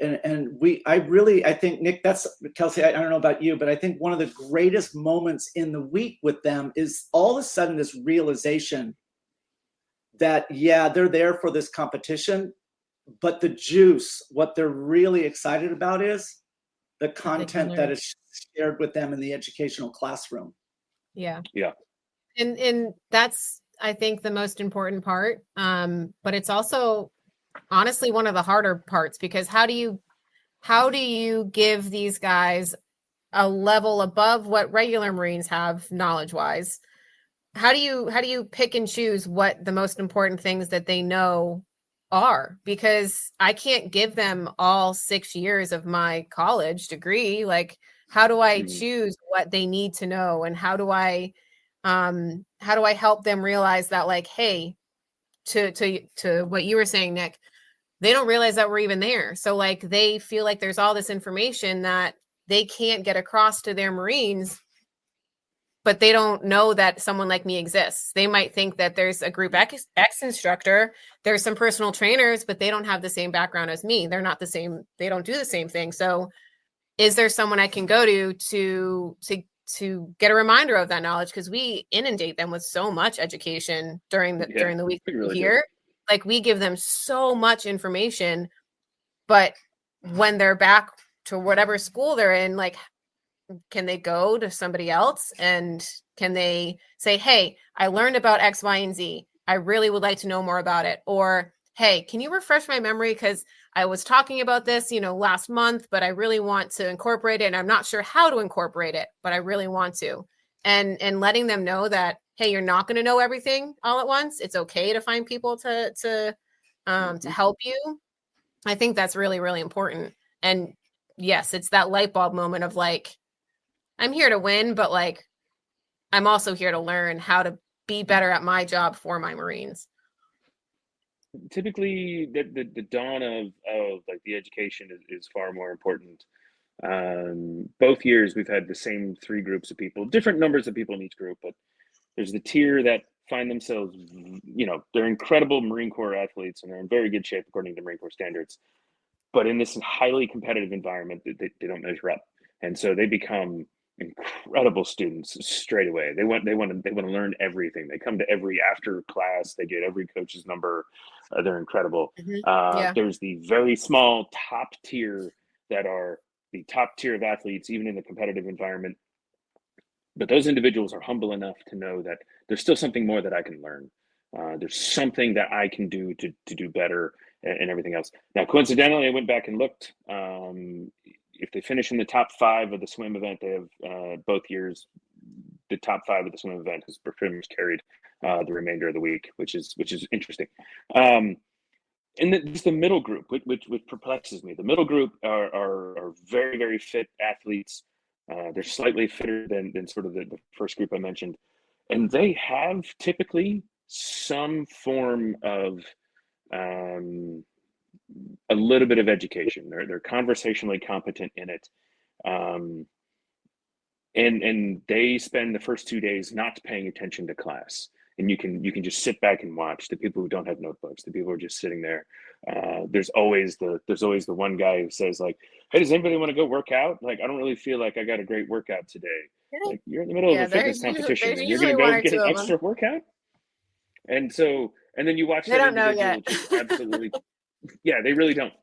I think, Nick, that's Kelsie, I don't know about you, but I think one of the greatest moments in the week with them is all of a sudden this realization that, yeah, they're there for this competition, but the juice, what they're really excited about is the content that is shared with them in the educational classroom. Yeah. Yeah. And that's, I think, the most important part. But it's also honestly one of the harder parts, because how do you give these guys a level above what regular Marines have knowledge wise? How do you pick and choose what the most important things that they know are? Because I can't give them all 6 years of my college degree. Like, how do I choose what they need to know? And how do I help them realize that, like, hey, to what you were saying, Nick, they don't realize that we're even there. So like, they feel like there's all this information that they can't get across to their Marines, but they don't know that someone like me exists. They might think that there's a group X instructor, there's some personal trainers, but they don't have the same background as me. They're not the same. They don't do the same thing. So is there someone I can go to get a reminder of that knowledge? Because we inundate them with so much education during the week here. Like, we give them so much information, but when they're back to whatever school they're in, like, can they go to somebody else and can they say, hey, I learned about X, Y, and Z. I really would like to know more about it. Or, hey, can you refresh my memory? Because I was talking about this, last month, but I really want to incorporate it. And I'm not sure how to incorporate it, but I really want to. And letting them know that, hey, you're not going to know everything all at once. It's okay to find people to help you. I think that's really, really important. And yes, it's that light bulb moment of like, I'm here to win, but like, I'm also here to learn how to be better at my job for my Marines. Typically, the dawn of like the education is far more important. Both years we've had the same 3 groups of people, different numbers of people in each group, but there's the tier that find themselves, they're incredible Marine Corps athletes and they're in very good shape according to Marine Corps standards, but in this highly competitive environment, they don't measure up, and so they become incredible students straight away. They want to learn everything. They come to every after class. They get every coach's number. They're incredible. There's the very small top tier that are the top tier of athletes, even in the competitive environment. But those individuals are humble enough to know that there's still something more that I can learn. There's something that I can do to do better and everything else. Now, coincidentally, I went back and looked. If they finish in the top 5 of the swim event, they have both years. The top 5 of the swim event has pretty much carried the remainder of the week, which is interesting. And it's the middle group, which perplexes me. The middle group are very, very fit athletes. They're slightly fitter than sort of the first group I mentioned, and they have typically some form of a little bit of education. They're conversationally competent in it, and they spend the first 2 days not paying attention to class. And you can just sit back and watch the people who don't have notebooks, the people who are just sitting there. There's always the one guy who says like, "Hey, does anybody want to go work out? Like, I don't really feel like I got a great workout today." Like, you're in the middle of a fitness competition and you're going to go get an extra workout. And so, and then you watch they don't know yet. Absolutely, yeah, they really don't,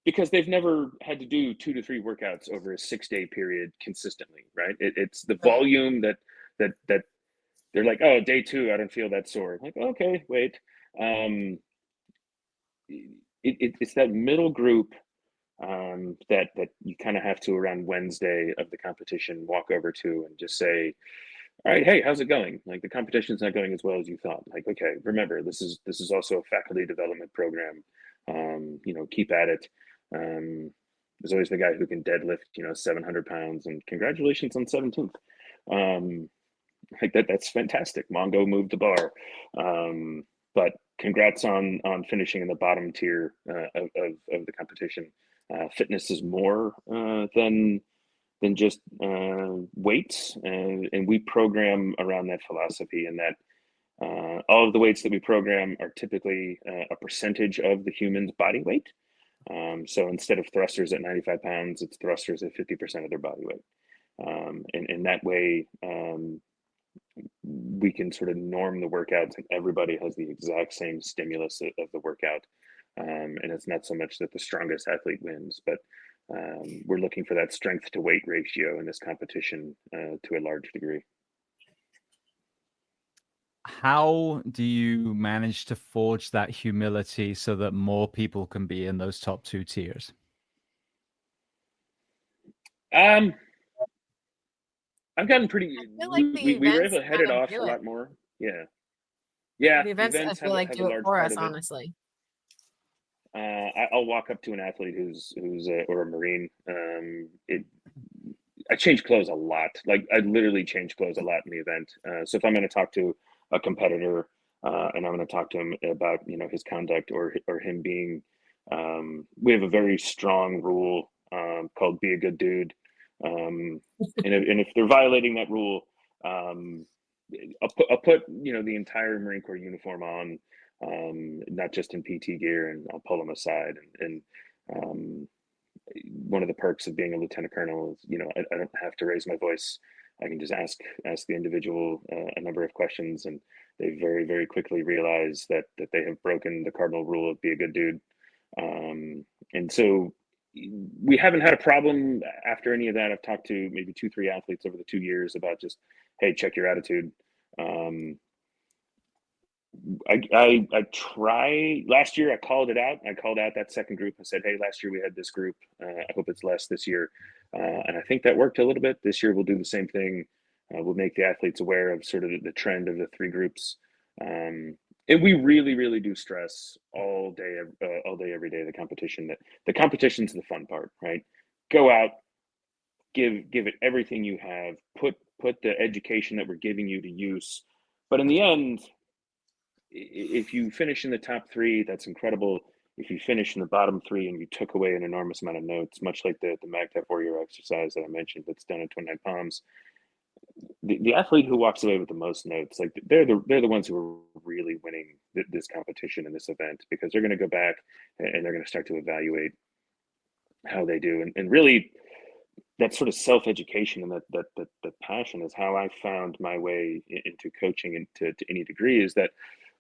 because they've never had to do 2 to 3 workouts over a 6-day period consistently, right? It's the volume that they're like, oh, day 2, I don't feel that sore. Like, okay, wait. It's that middle group that you kind of have to, around Wednesday of the competition, walk over to and just say, all right, hey, how's it going? Like, the competition's not going as well as you thought. Like, okay, remember, this is also a faculty development program. Keep at it. There's always the guy who can deadlift, 700 pounds, and congratulations on 17th. like that's fantastic. Mongo moved the bar. But congrats on finishing in the bottom tier of the competition. Fitness is more than just weights, and we program around that philosophy, and that all of the weights that we program are typically a percentage of the human's body weight. So instead of thrusters at 95 pounds, it's thrusters at 50% of their body weight. And in that way, we can sort of norm the workouts, and everybody has the exact same stimulus of the workout. And it's not so much that the strongest athlete wins, but we're looking for that strength to weight ratio in this competition to a large degree. How do you manage to forge that humility so that more people can be in those top two tiers? I've gotten pretty. Like we were able to head it off a lot more. Yeah. The events I feel like do it for us, honestly. I'll walk up to an athlete who's or a Marine. I change clothes a lot. Like I literally change clothes a lot in the event. So if I'm going to talk to a competitor and I'm going to talk to him about his conduct or him being, we have a very strong rule called "Be a Good Dude," and if they're violating that rule, I'll put the entire Marine Corps uniform on, not just in PT gear, and I'll pull them aside. And one of the perks of being a lieutenant colonel is, I don't have to raise my voice. I can just ask the individual a number of questions, and they very, very quickly realize that they have broken the cardinal rule of "Be a good dude." And so we haven't had a problem after any of that. I've talked to maybe 2-3 athletes over the 2 years about just, hey, check your attitude. I try. Last year I called it out. I called out that second group. I said, hey, last year we had this group. I hope it's less this year. And I think that worked a little bit. This year we'll do the same thing. We'll make the athletes aware of sort of the trend of the 3 groups. And we really, really do stress all day, every day, the competition. That the competition's the fun part, right? Go out, give it everything you have. Put the education that we're giving you to use. But in the end, if you finish in the top 3, that's incredible. If you finish in the bottom 3 and you took away an enormous amount of notes, much like the MAGTF warrior exercise that I mentioned, that's done in 29 palms, the athlete who walks away with the most notes, like they're the ones who are really winning this competition and this event, because they're going to go back and they're going to start to evaluate how they do. And really, that sort of self-education and that passion is how I found my way into coaching and to any degree. Is that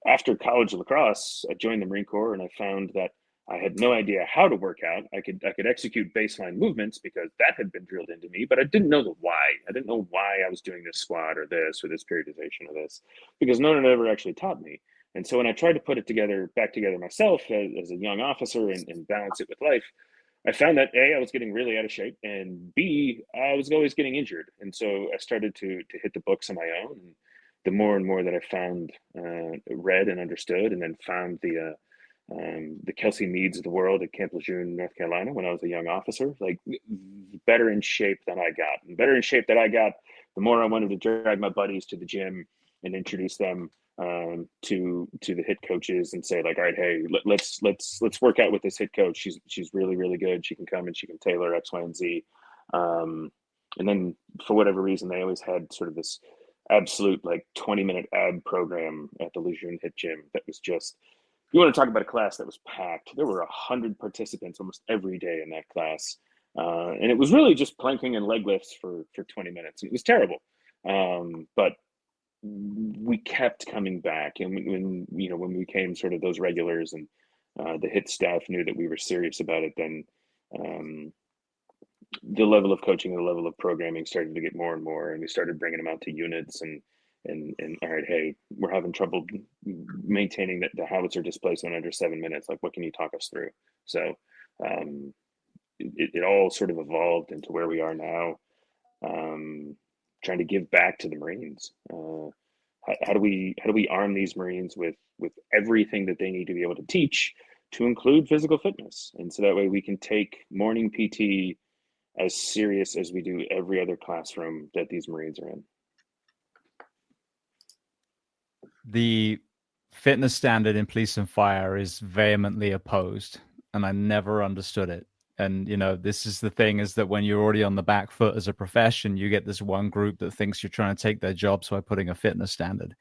after college lacrosse, I joined the Marine Corps, and I found that I had no idea how to work out. I could execute baseline movements because that had been drilled into me, but I didn't know the why. I didn't know why I was doing this squat or this periodization or this, because no one ever actually taught me. And so when I tried to put it back together myself as a young officer and balance it with life, I found that A, I was getting really out of shape, and B, I was always getting injured. And so I started to hit the books on my own. And the more and more that I found, read and understood, and then found the Kelsie Meades of the world at Camp Lejeune, North Carolina, when I was a young officer, like better in shape than I got. And better in shape that I got, the more I wanted to drag my buddies to the gym and introduce them to the hit coaches and say, like, all right, hey, let's work out with this hit coach. She's really, really good. She can come and she can tailor X, Y, and Z. And then for whatever reason, they always had sort of this absolute like 20-minute ab program at the Lejeune Hit Gym that was just, you want to talk about a class that was packed. There were 100 participants almost every day in that class. And it was really just planking and leg lifts for 20 minutes. It was terrible. But we kept coming back. And when we became sort of those regulars, and the hit staff knew that we were serious about it, then the level of coaching and the level of programming started to get more and more. And we started bringing them out to units and all right, hey, we're having trouble maintaining the howitzer displacement under 7 minutes. Like, what can you talk us through? So it all sort of evolved into where we are now, trying to give back to the Marines. How do we arm these Marines with everything that they need to be able to teach, to include physical fitness? And so that way we can take morning PT as serious as we do every other classroom that these Marines are in. the fitness standard in police and fire is vehemently opposed, and I never understood it. And, you know, this is the thing, is that when you're already on the back foot as a profession, you get this one group that thinks you're trying to take their jobs by putting a fitness standard.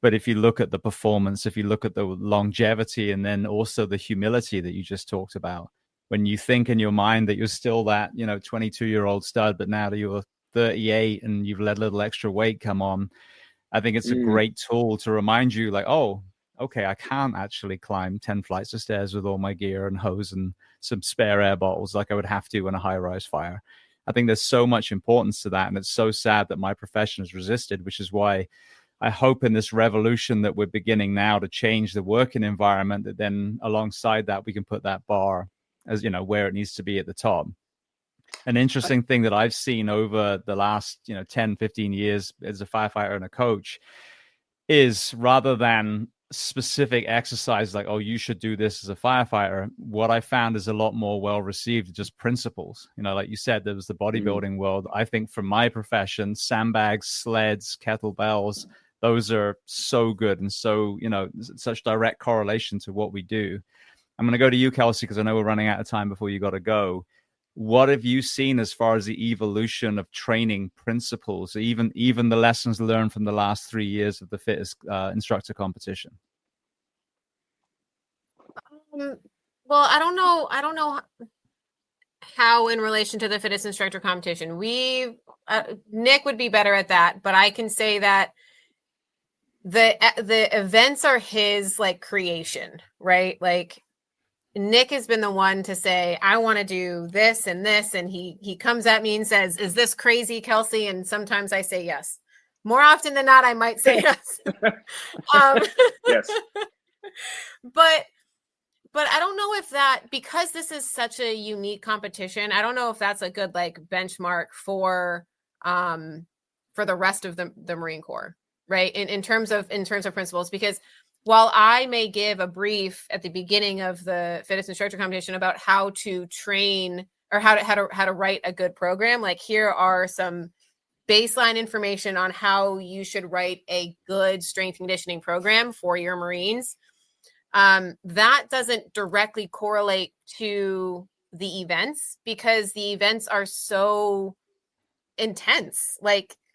But if you look at the performance, if you look at the longevity, and then also the humility that you just talked about, when you think in your mind that you're still that, you know, 22-year-old stud, but now that you're 38 and you've let a little extra weight come on, I think it's a great tool to remind you, like, oh, okay, I can't actually climb 10 flights of stairs with all my gear and hose and some spare air bottles like I would have to in a high-rise fire. I think there's so much importance to that, and it's so sad that my profession has resisted, which is why I hope in this revolution that we're beginning now to change the working environment, that then alongside that we can put that bar, as you know, where it needs to be at the top. An interesting thing that I've seen over the last, 10, 15 years as a firefighter and a coach is, rather than specific exercise like, oh, you should do this as a firefighter, what I found is a lot more well received, just principles. Like you said, there was the bodybuilding world. I think for my profession, sandbags, sleds, kettlebells, those are so good, and so, such direct correlation to what we do. I'm going to go to you, Kelsie, because I know we're running out of time before you got to go. What have you seen as far as the evolution of training principles, even the lessons learned from the last 3 years of the Fittest Instructor Competition? Well, I don't know how in relation to the Fittest Instructor Competition. Nick would be better at that, but I can say that the events are his creation, right? Nick has been the one to say, I want to do this and this. And he comes at me and says, is this crazy, Kelsie? And sometimes I say yes. More often than not, I might say yes. Yes. But I don't know if that, because this is such a unique competition, I don't know if that's a good benchmark for the rest of the Marine Corps, right? In terms of principles, because while I may give a brief at the beginning of the Fittest Instructor Competition about how to train or how to write a good program, here are some baseline information on how you should write a good strength conditioning program for your Marines. That doesn't directly correlate to the events, because the events are so intense.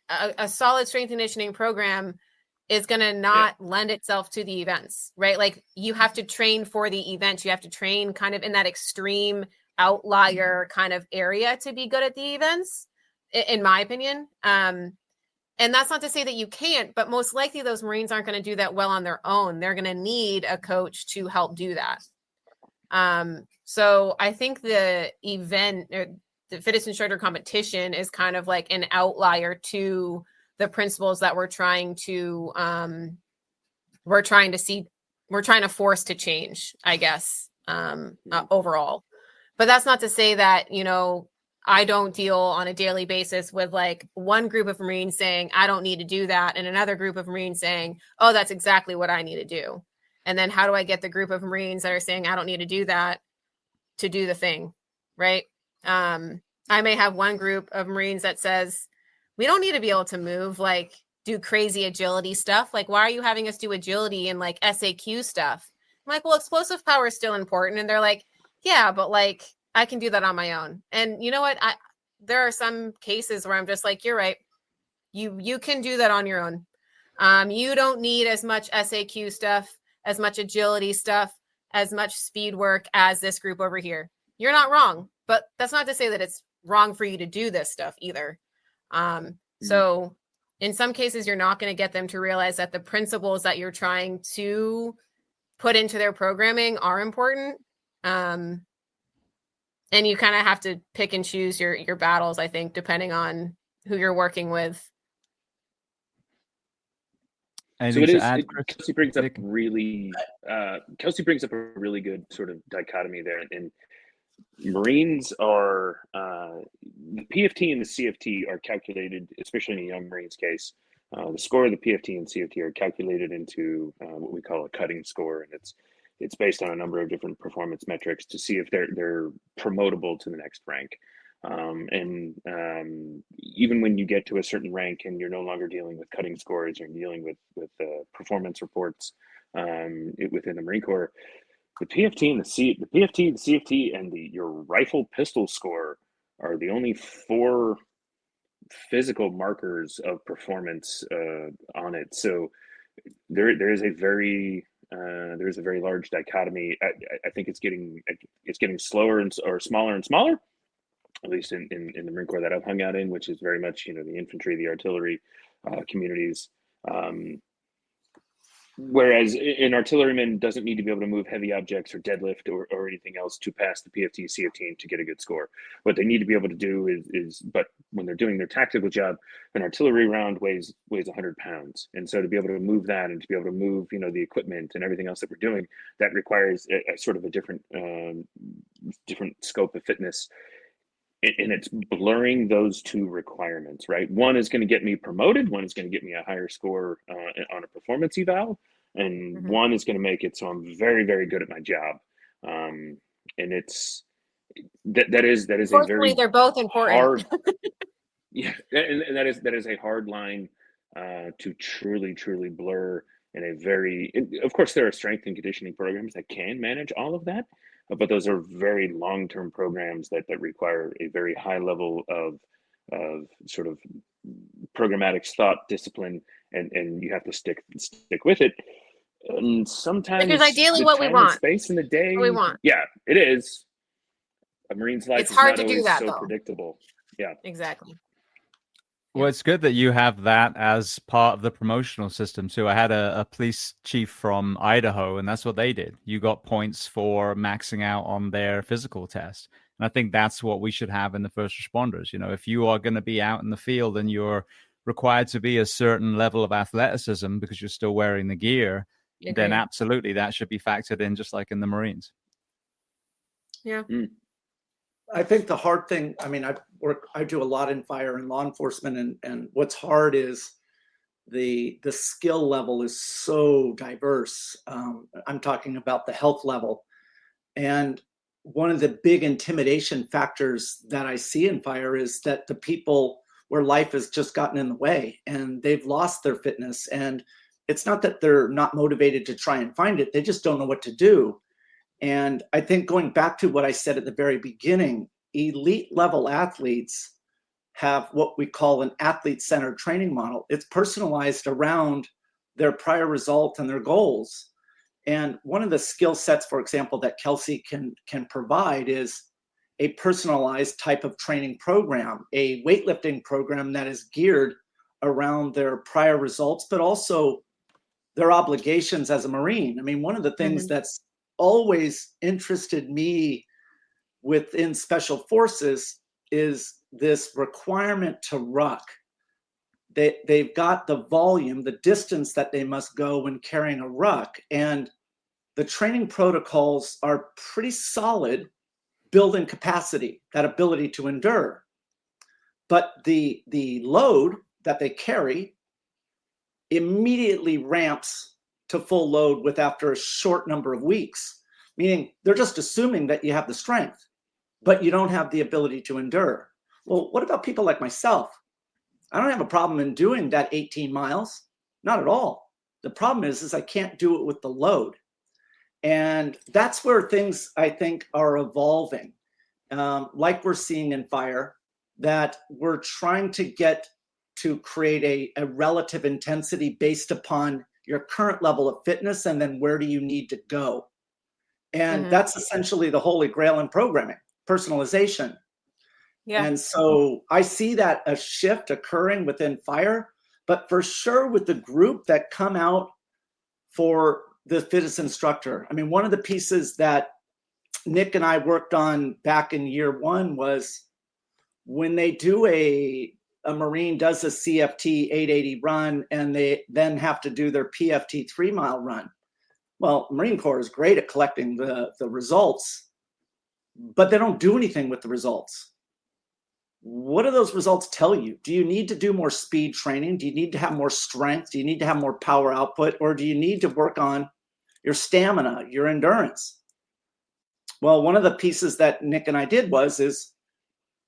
A solid strength conditioning program is going to not lend itself to the events, right? You have to train for the events. You have to train kind of in that extreme outlier kind of area to be good at the events, in my opinion. And that's not to say that you can't, but most likely those Marines aren't going to do that well on their own. They're going to need a coach to help do that. So I think the event, or the Fittest Instructor Competition, is kind of an outlier to the principles that we're trying to force to change, I guess, overall. But that's not to say that, I don't deal on a daily basis with one group of Marines saying, I don't need to do that, and another group of Marines saying, oh, that's exactly what I need to do. And then how do I get the group of Marines that are saying, I don't need to do that, to do the thing, right? I may have one group of Marines that says, we don't need to be able to move, do crazy agility stuff. Why are you having us do agility and SAQ stuff? I'm well, explosive power is still important. And they're yeah, but I can do that on my own. And you know what? There are some cases where I'm just you're right. You can do that on your own. You don't need as much SAQ stuff, as much agility stuff, as much speed work as this group over here. You're not wrong, but that's not to say that it's wrong for you to do this stuff either. So in some cases, you're not going to get them to realize that the principles that you're trying to put into their programming are important. And you kind of have to pick and choose your battles, I think, depending on who you're working with. So it is. Kelsie brings up a really good sort of dichotomy there, and Marines are the PFT and the CFT are calculated, especially in a young Marine's case. The score of the PFT and CFT are calculated into what we call a cutting score, and it's based on a number of different performance metrics to see if they're promotable to the next rank. Even when you get to a certain rank and you're no longer dealing with cutting scores, you're dealing with performance reports within the Marine Corps. The PFT and the CFT, and your rifle pistol score are the only 4 physical markers of performance on it. So there is a very large dichotomy. I think it's getting slower or smaller and smaller, at least in the Marine Corps that I've hung out in, which is very much, the infantry, the artillery communities. Whereas an artilleryman doesn't need to be able to move heavy objects or deadlift or anything else to pass the PFT, CFT to get a good score. What they need to be able to do but when they're doing their tactical job, an artillery round weighs 100 pounds. And so to be able to move that and to be able to move, the equipment and everything else that we're doing, that requires a sort of a different scope of fitness. And it's blurring those 2 requirements, right? One is going to get me promoted. One is going to get me a higher score on a performance eval. And one is going to make it so I'm very, very good at my job. And it's that is a very, they're both important. Hard, yeah, and that is a hard line to truly blur in a very. Of course, there are strength and conditioning programs that can manage all of that. But those are very long-term programs that require a very high level of sort of programmatic thought, discipline, and you have to stick with it. And sometimes because ideally what we want, space in the day, what we want. Yeah, it is. A Marine's life it's hard is not to do that, so though. predictable. Yeah, exactly. Well, it's good that you have that as part of the promotional system too. I had a police chief from Idaho, and that's what they did. You got points for maxing out on their physical test. And I think that's what we should have in the first responders. If you are going to be out in the field and you're required to be a certain level of athleticism because you're still wearing the gear, then absolutely that should be factored in, just like in the Marines. Yeah. I think the hard thing, I do a lot in fire and law enforcement, and what's hard is the skill level is so diverse. I'm talking about the health level. And one of the big intimidation factors that I see in fire is that the people where life has just gotten in the way and they've lost their fitness. And it's not that they're not motivated to try and find it, they just don't know what to do. And I think going back to what I said at the very beginning, elite level athletes have what we call an athlete-centered training model. It's personalized around their prior result and their goals. And one of the skill sets, for example, that Kelsie can provide is a personalized type of training program, a weightlifting program that is geared around their prior results, but also their obligations as a Marine. One of the things that's always interested me within Special Forces is this requirement to ruck. They've got the volume, the distance that they must go when carrying a ruck. And the training protocols are pretty solid, building capacity, that ability to endure. But the load that they carry immediately ramps to full load after a short number of weeks, meaning they're just assuming that you have the strength, but you don't have the ability to endure. Well, what about people like myself? I don't have a problem in doing that 18 miles, not at all. The problem is I can't do it with the load. And that's where things, I think, are evolving. Like we're seeing in fire, that we're trying to get to create a relative intensity based upon your current level of fitness, and then where do you need to go? And that's essentially the holy grail in programming, personalization. Yeah. And so I see that a shift occurring within fire, but for sure with the group that come out for the fittest instructor. One of the pieces that Nick and I worked on back in year one was when they do a Marine does a CFT 880 run and they then have to do their PFT 3-mile run. Well, Marine Corps is great at collecting the results, but they don't do anything with the results. What do those results tell you? Do you need to do more speed training? Do you need to have more strength? Do you need to have more power output? Or do you need to work on your stamina, your endurance? Well, one of the pieces that Nick and I did is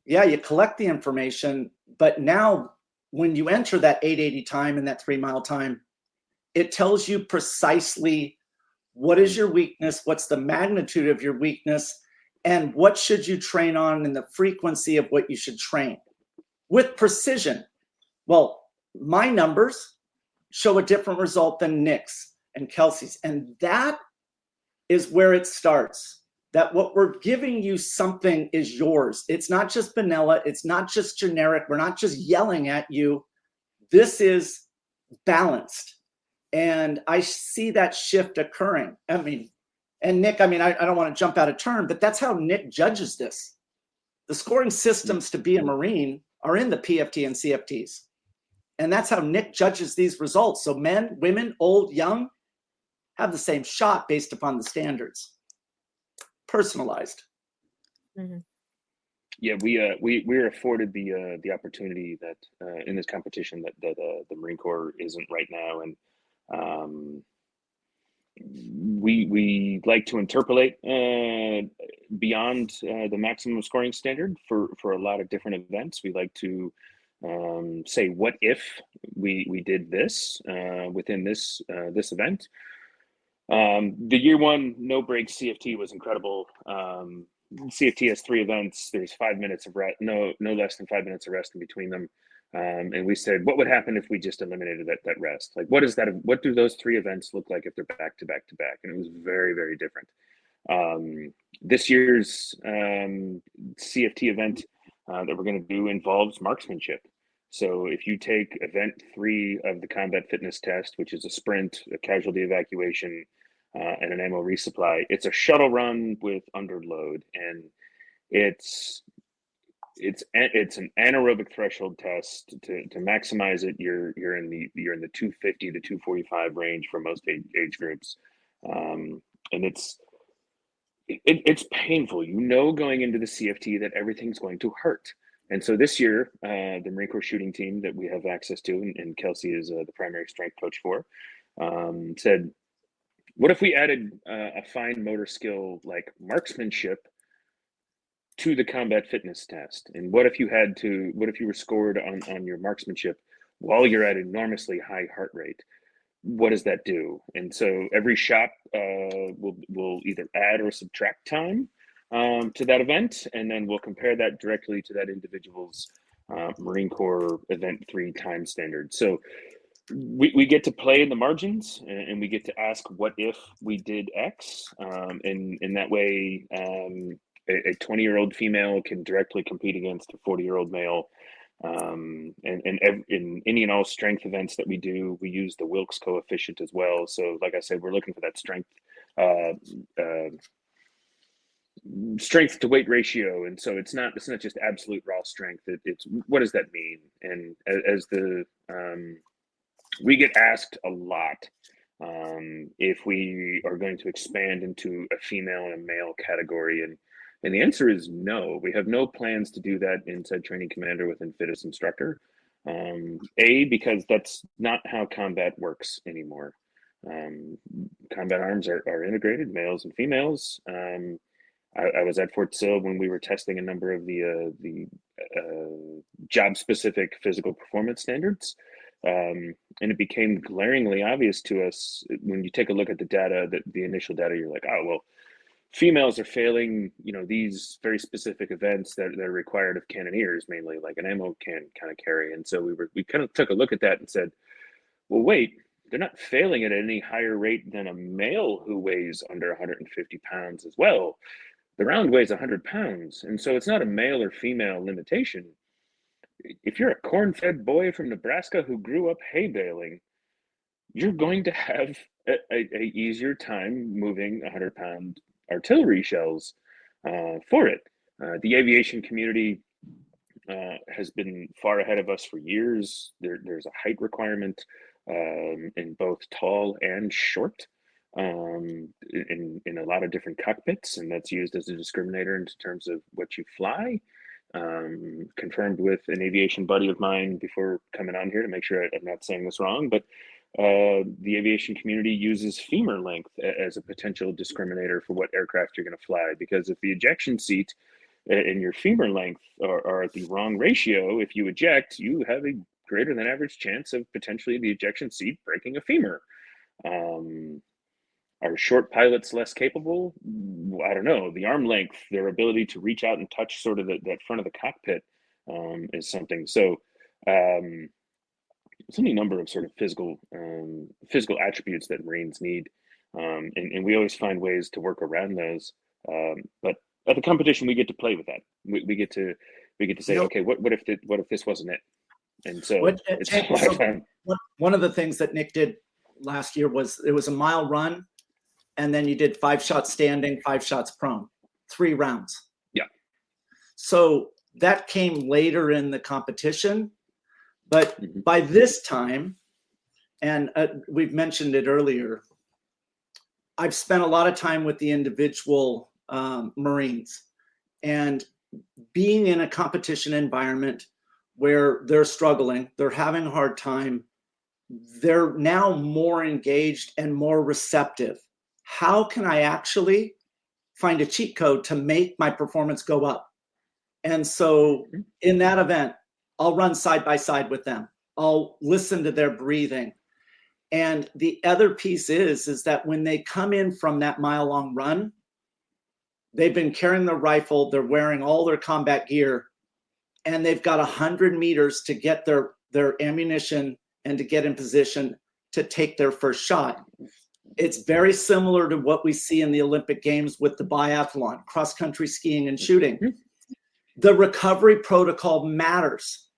yeah, you collect the information, but now when you enter that 880 time and that 3 mile time, it tells you precisely what is your weakness, what's the magnitude of your weakness, and what should you train on and the frequency of what you should train with precision. Well, my numbers show a different result than Nic's and Kelsey's. And that is where it starts. That what we're giving you something is yours. It's not just vanilla. It's not just generic. We're not just yelling at you. This is balanced. And I see that shift occurring. I mean, and Nic, I mean, I don't want to jump out of turn, but that's how Nic judges this. The scoring systems to be a Marine are in the PFT and CFTs. And that's how Nic judges these results. So men, women, old, young, have the same shot based upon the standards. Personalized. Mm-hmm. Yeah, we were afforded the opportunity that in this competition that the Marine Corps isn't right now, and we like to interpolate beyond the maximum scoring standard for a lot of different events. We like to say, what if we did this within this event. The year one no break CFT was incredible. CFT has 3 events. There's 5 minutes of rest, no less than 5 minutes of rest in between them. And we said, what would happen if we just eliminated that rest? Like, what do those 3 events look like if they're back to back to back? And it was very, very different. This year's CFT event that we're going to do involves marksmanship. So if you take event 3 of the combat fitness test, which is a sprint, a casualty evacuation, and an ammo resupply, it's a shuttle run with underload, and it's an anaerobic threshold test. To maximize it, you're in the 250 to 245 range for most age groups, and it's painful. Going into the CFT that everything's going to hurt. And so this year, the Marine Corps shooting team that we have access to, and Kelsie is the primary strength coach for, said, what if we added a fine motor skill like marksmanship to the combat fitness test? And what if you were scored on your marksmanship while you're at enormously high heart rate? What does that do? And so every shop will either add or subtract time to that event, and then we'll compare that directly to that individual's Marine Corps Event 3 time standard. So we get to play in the margins, and we get to ask, what if we did X? And in that way, a 20-year-old female can directly compete against a 40-year-old male. And in any and all strength events that we do, we use the Wilks coefficient as well. So like I said, we're looking for that strength to weight ratio. And so it's not just absolute raw strength. It's what does that mean? And as we get asked a lot if we are going to expand into a female and a male category, and the answer is no. We have no plans to do that inside Training Commander within Fittest Instructor. Because that's not how combat works anymore. Combat arms are integrated, males and females. I was at Fort Sill when we were testing a number of the job-specific physical performance standards. And it became glaringly obvious to us when you take a look at the data, the initial data, you're like, oh, well, females are failing, these very specific events that are required of cannoneers, mainly like an ammo can kind of carry. And so we kind of took a look at that and said, well, wait, they're not failing at any higher rate than a male who weighs under 150 pounds as well. The round weighs 100 pounds. And so it's not a male or female limitation. If you're a corn-fed boy from Nebraska who grew up hay baling, you're going to have a easier time moving 100-pound artillery shells for it. The aviation community has been far ahead of us for years. There's a height requirement in both tall and short in a lot of different cockpits, and that's used as a discriminator in terms of what you fly. Confirmed with an aviation buddy of mine before coming on here to make sure I'm not saying this wrong, but the aviation community uses femur length as a potential discriminator for what aircraft you're going to fly, because if the ejection seat and your femur length are at the wrong ratio, if you eject, you have a greater than average chance of potentially the ejection seat breaking a femur. Are short pilots less capable? I don't know. The arm length, their ability to reach out and touch sort of that front of the cockpit is something. So there's any number of sort of physical attributes that Marines need. And we always find ways to work around those. But at the competition, we get to play with that. We get to say, okay, what if this wasn't it? And so it's a lot of fun. One of the things that Nick did last year was it was a mile run, and then you did 5 shots standing, 5 shots prone, 3 rounds. Yeah. So that came later in the competition, but by this time, and we've mentioned it earlier, I've spent a lot of time with the individual Marines, and being in a competition environment where they're struggling, they're having a hard time, they're now more engaged and more receptive. How can I actually find a cheat code to make my performance go up? And so in that event, I'll run side by side with them. I'll listen to their breathing. And the other piece is that when they come in from that mile-long run, they've been carrying their rifle, they're wearing all their combat gear, and they've got 100 meters to get their ammunition and to get in position to take their first shot. It's very similar to what we see in the Olympic Games with the biathlon, cross-country skiing and shooting. The recovery protocol matters.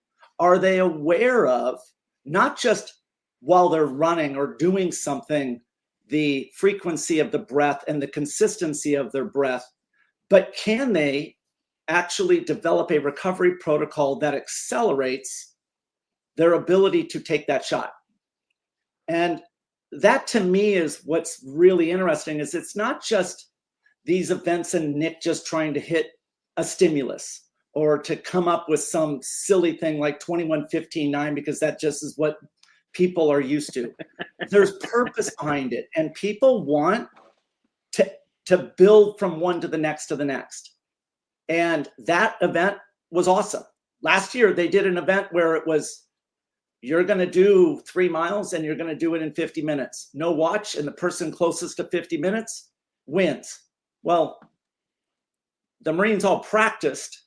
Are they aware of, not just while they're running or doing something, the frequency of the breath and the consistency of their breath, but can they actually develop a recovery protocol that accelerates their ability to take that shot? And that to me is what's really interesting, is it's not just these events and Nick just trying to hit a stimulus or to come up with some silly thing like 21-15-9, because that just is what people are used to. There's purpose behind it, and people want to build from one to the next to the next. And that event was awesome. Last year, they did an event where it was, you're going to do 3 miles and you're going to do it in 50 minutes. No watch, and the person closest to 50 minutes wins. Well, the Marines all practiced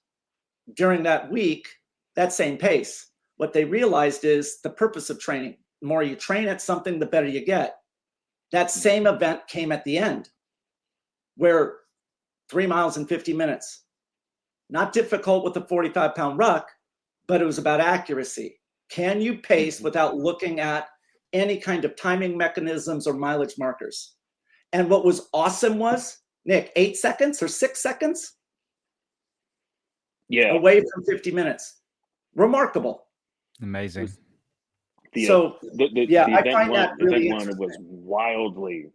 during that week that same pace. What they realized is the purpose of training. The more you train at something, the better you get. That same event came at the end, where 3 miles in 50 minutes. Not difficult with a 45-pound ruck, but it was about accuracy. Can you pace without looking at any kind of timing mechanisms or mileage markers? And what was awesome was, Nick, 8 seconds or 6 seconds? Yeah. Away from 50 minutes. Remarkable. Amazing. I find that really interesting. Event one was wildly.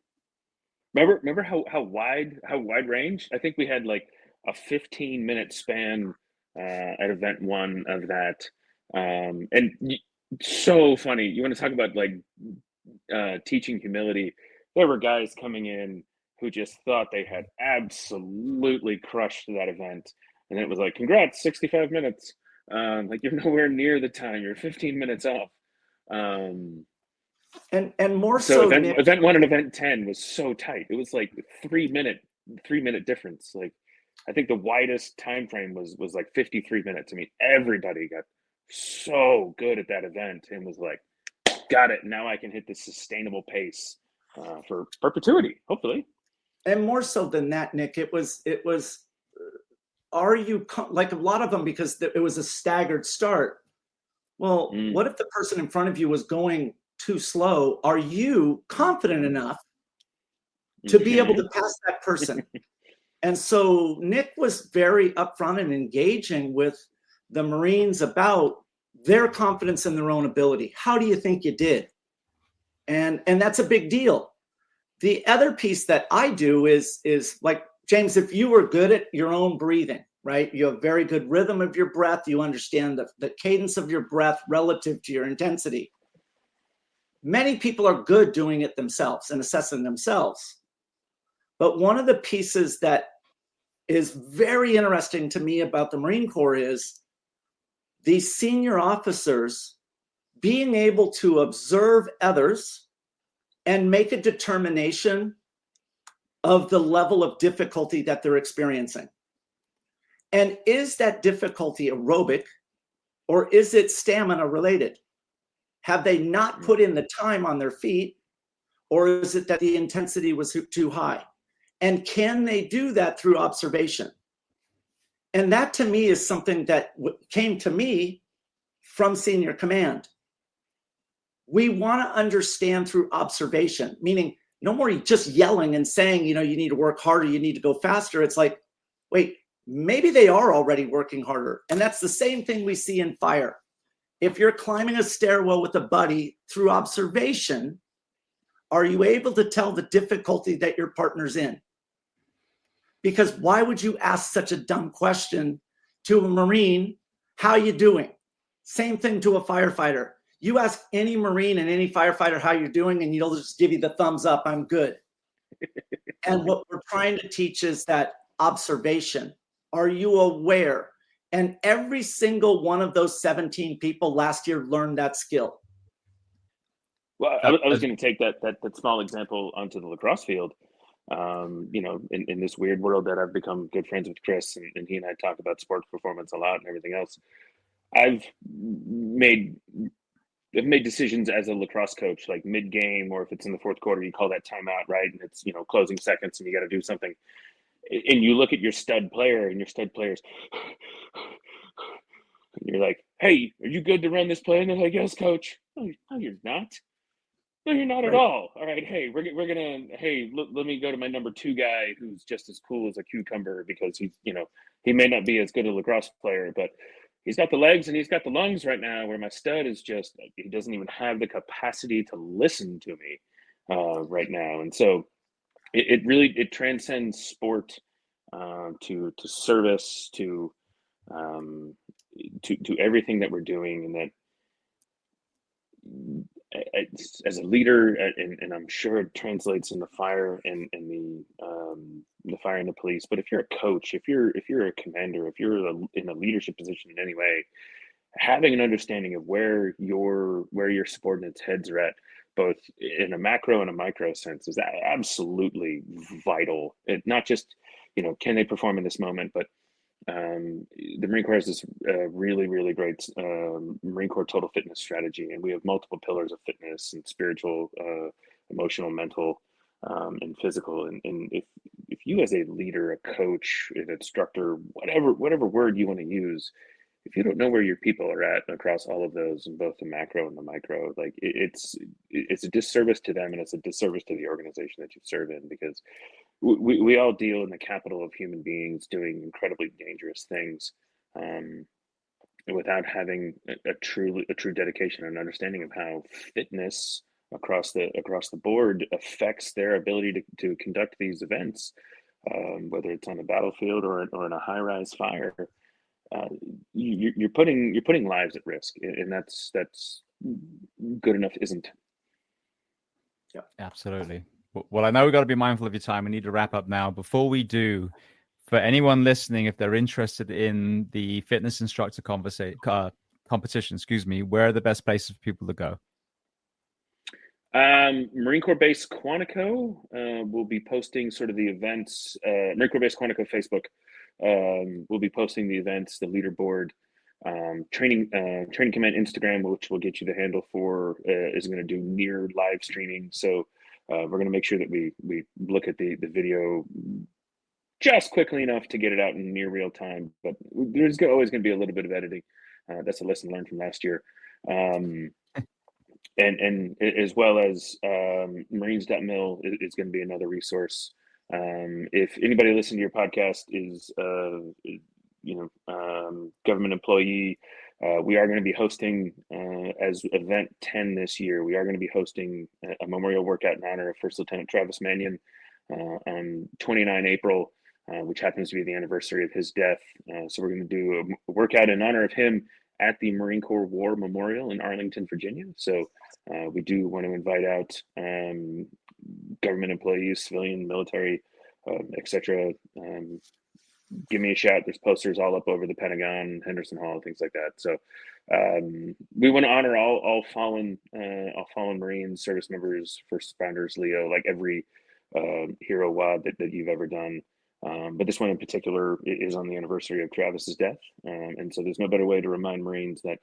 Remember how wide range? I think we had like a 15-minute span at event one of that. And so funny. You want to talk about like teaching humility? There were guys coming in who just thought they had absolutely crushed that event, and it was like, congrats, 65 minutes. Like, you're nowhere near the time. You're 15 minutes off. And more so event 1 and event 10 was so tight. It was like 3 minute difference. Like, I think the widest time frame was like 53 minutes. I mean, everybody got so good at that event and was like, got it. Now I can hit this sustainable pace for perpetuity, hopefully. And more so than that, Nick, it was. Are you like a lot of them, because it was a staggered start? Well, what if the person in front of you was going too slow? Are you confident enough to be able to pass that person? And so Nick was very upfront and engaging with the Marines about their confidence in their own ability. How do you think you did? And that's a big deal. The other piece that I do is like, James, if you were good at your own breathing, right? You have very good rhythm of your breath. You understand the cadence of your breath relative to your intensity. Many people are good doing it themselves and assessing themselves. But one of the pieces that is very interesting to me about the Marine Corps is these senior officers being able to observe others and make a determination of the level of difficulty that they're experiencing. And is that difficulty aerobic or is it stamina related? Have they not put in the time on their feet, or is it that the intensity was too high? And can they do that through observation? And that to me is something that came to me from senior command. We want to understand through observation, meaning no more just yelling and saying, you need to work harder, you need to go faster. It's like, wait, maybe they are already working harder. And that's the same thing we see in fire. If you're climbing a stairwell with a buddy through observation, are you able to tell the difficulty that your partner's in? Because why would you ask such a dumb question to a Marine, how you doing? Same thing to a firefighter. You ask any Marine and any firefighter how you're doing, and they'll just give you the thumbs up, I'm good. And what we're trying to teach is that observation. Are you aware? And every single one of those 17 people last year learned that skill. Well, I was going to take that small example onto the lacrosse field. In this weird world that I've become good friends with Chris, and he and I talk about sports performance a lot and everything else. I've made decisions as a lacrosse coach, like mid-game, or if it's in the fourth quarter, you call that timeout, right? And it's, closing seconds and you got to do something. And you look at your stud player and your stud players, and you're like, hey, are you good to run this play? And they're like, yes, coach. No, you're not. No, you're not at all. All right, hey, we're gonna, let me go to my number 2 guy who's just as cool as a cucumber, because he's, he may not be as good a lacrosse player, but he's got the legs and he's got the lungs right now, where my stud is just, he doesn't even have the capacity to listen to me right now. And so it really transcends sport to service, to everything that we're doing. And that as a leader, and I'm sure it translates in the fire and the fire and the police. But if you're a coach, if you're a commander, if you're in a leadership position in any way, having an understanding of where your subordinates' heads are at, both in a macro and a micro sense, is absolutely vital. It not just, can they perform in this moment, but the Marine Corps has this really, really great Marine Corps total fitness strategy, and we have multiple pillars of fitness and spiritual, emotional, mental, and physical. And if you as a leader, a coach, an instructor, whatever word you want to use, if you don't know where your people are at across all of those, in both the macro and the micro, like it's a disservice to them, and it's a disservice to the organization that you serve in, because we all deal in the capital of human beings doing incredibly dangerous things, without having a true dedication and understanding of how fitness across the board affects their ability to conduct these events, whether it's on a battlefield or in a high-rise fire. You're putting lives at risk, and that's good enough, isn't? Yeah, absolutely. Well, I know we've got to be mindful of your time. We need to wrap up now. Before we do, for anyone listening, if they're interested in the fitness instructor competition, where are the best places for people to go? Marine Corps Base Quantico will be posting sort of the events. Marine Corps Base Quantico Facebook will be posting the events, the leaderboard. Training Command Instagram, which will get you the handle for, is going to do near live streaming. So we're going to make sure that we look at the video just quickly enough to get it out in near real time. But there's always going to be a little bit of editing. That's a lesson learned from last year. And as well as Marines.mil is going to be another resource. If anybody listening to your podcast is government employee, we are going to be hosting as event 10 this year. We are going to be hosting a memorial workout in honor of First Lieutenant Travis Mannion on 29 April, which happens to be the anniversary of his death. So we're going to do a workout in honor of him at the Marine Corps War Memorial in Arlington, Virginia. So we do want to invite out government employees, civilian, military, etc., give me a shout. There's posters all up over the Pentagon, Henderson Hall, things like that. So we want to honor all fallen Marines, service members, first responders, Leo, like every hero WOD that you've ever done. But this one in particular is on the anniversary of Travis's death. And so there's no better way to remind Marines that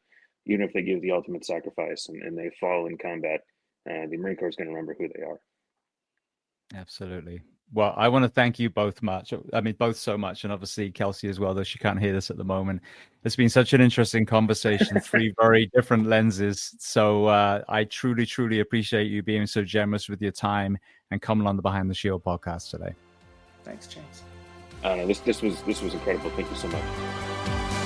even if they give the ultimate sacrifice and they fall in combat, the Marine Corps is going to remember who they are. Absolutely. Well, I want to thank you both so much. And obviously Kelsie as well, though she can't hear this at the moment. It's been such an interesting conversation, 3 very different lenses. So I truly, truly appreciate you being so generous with your time and coming on the Behind the Shield podcast today. Thanks, James. This was incredible. Thank you so much.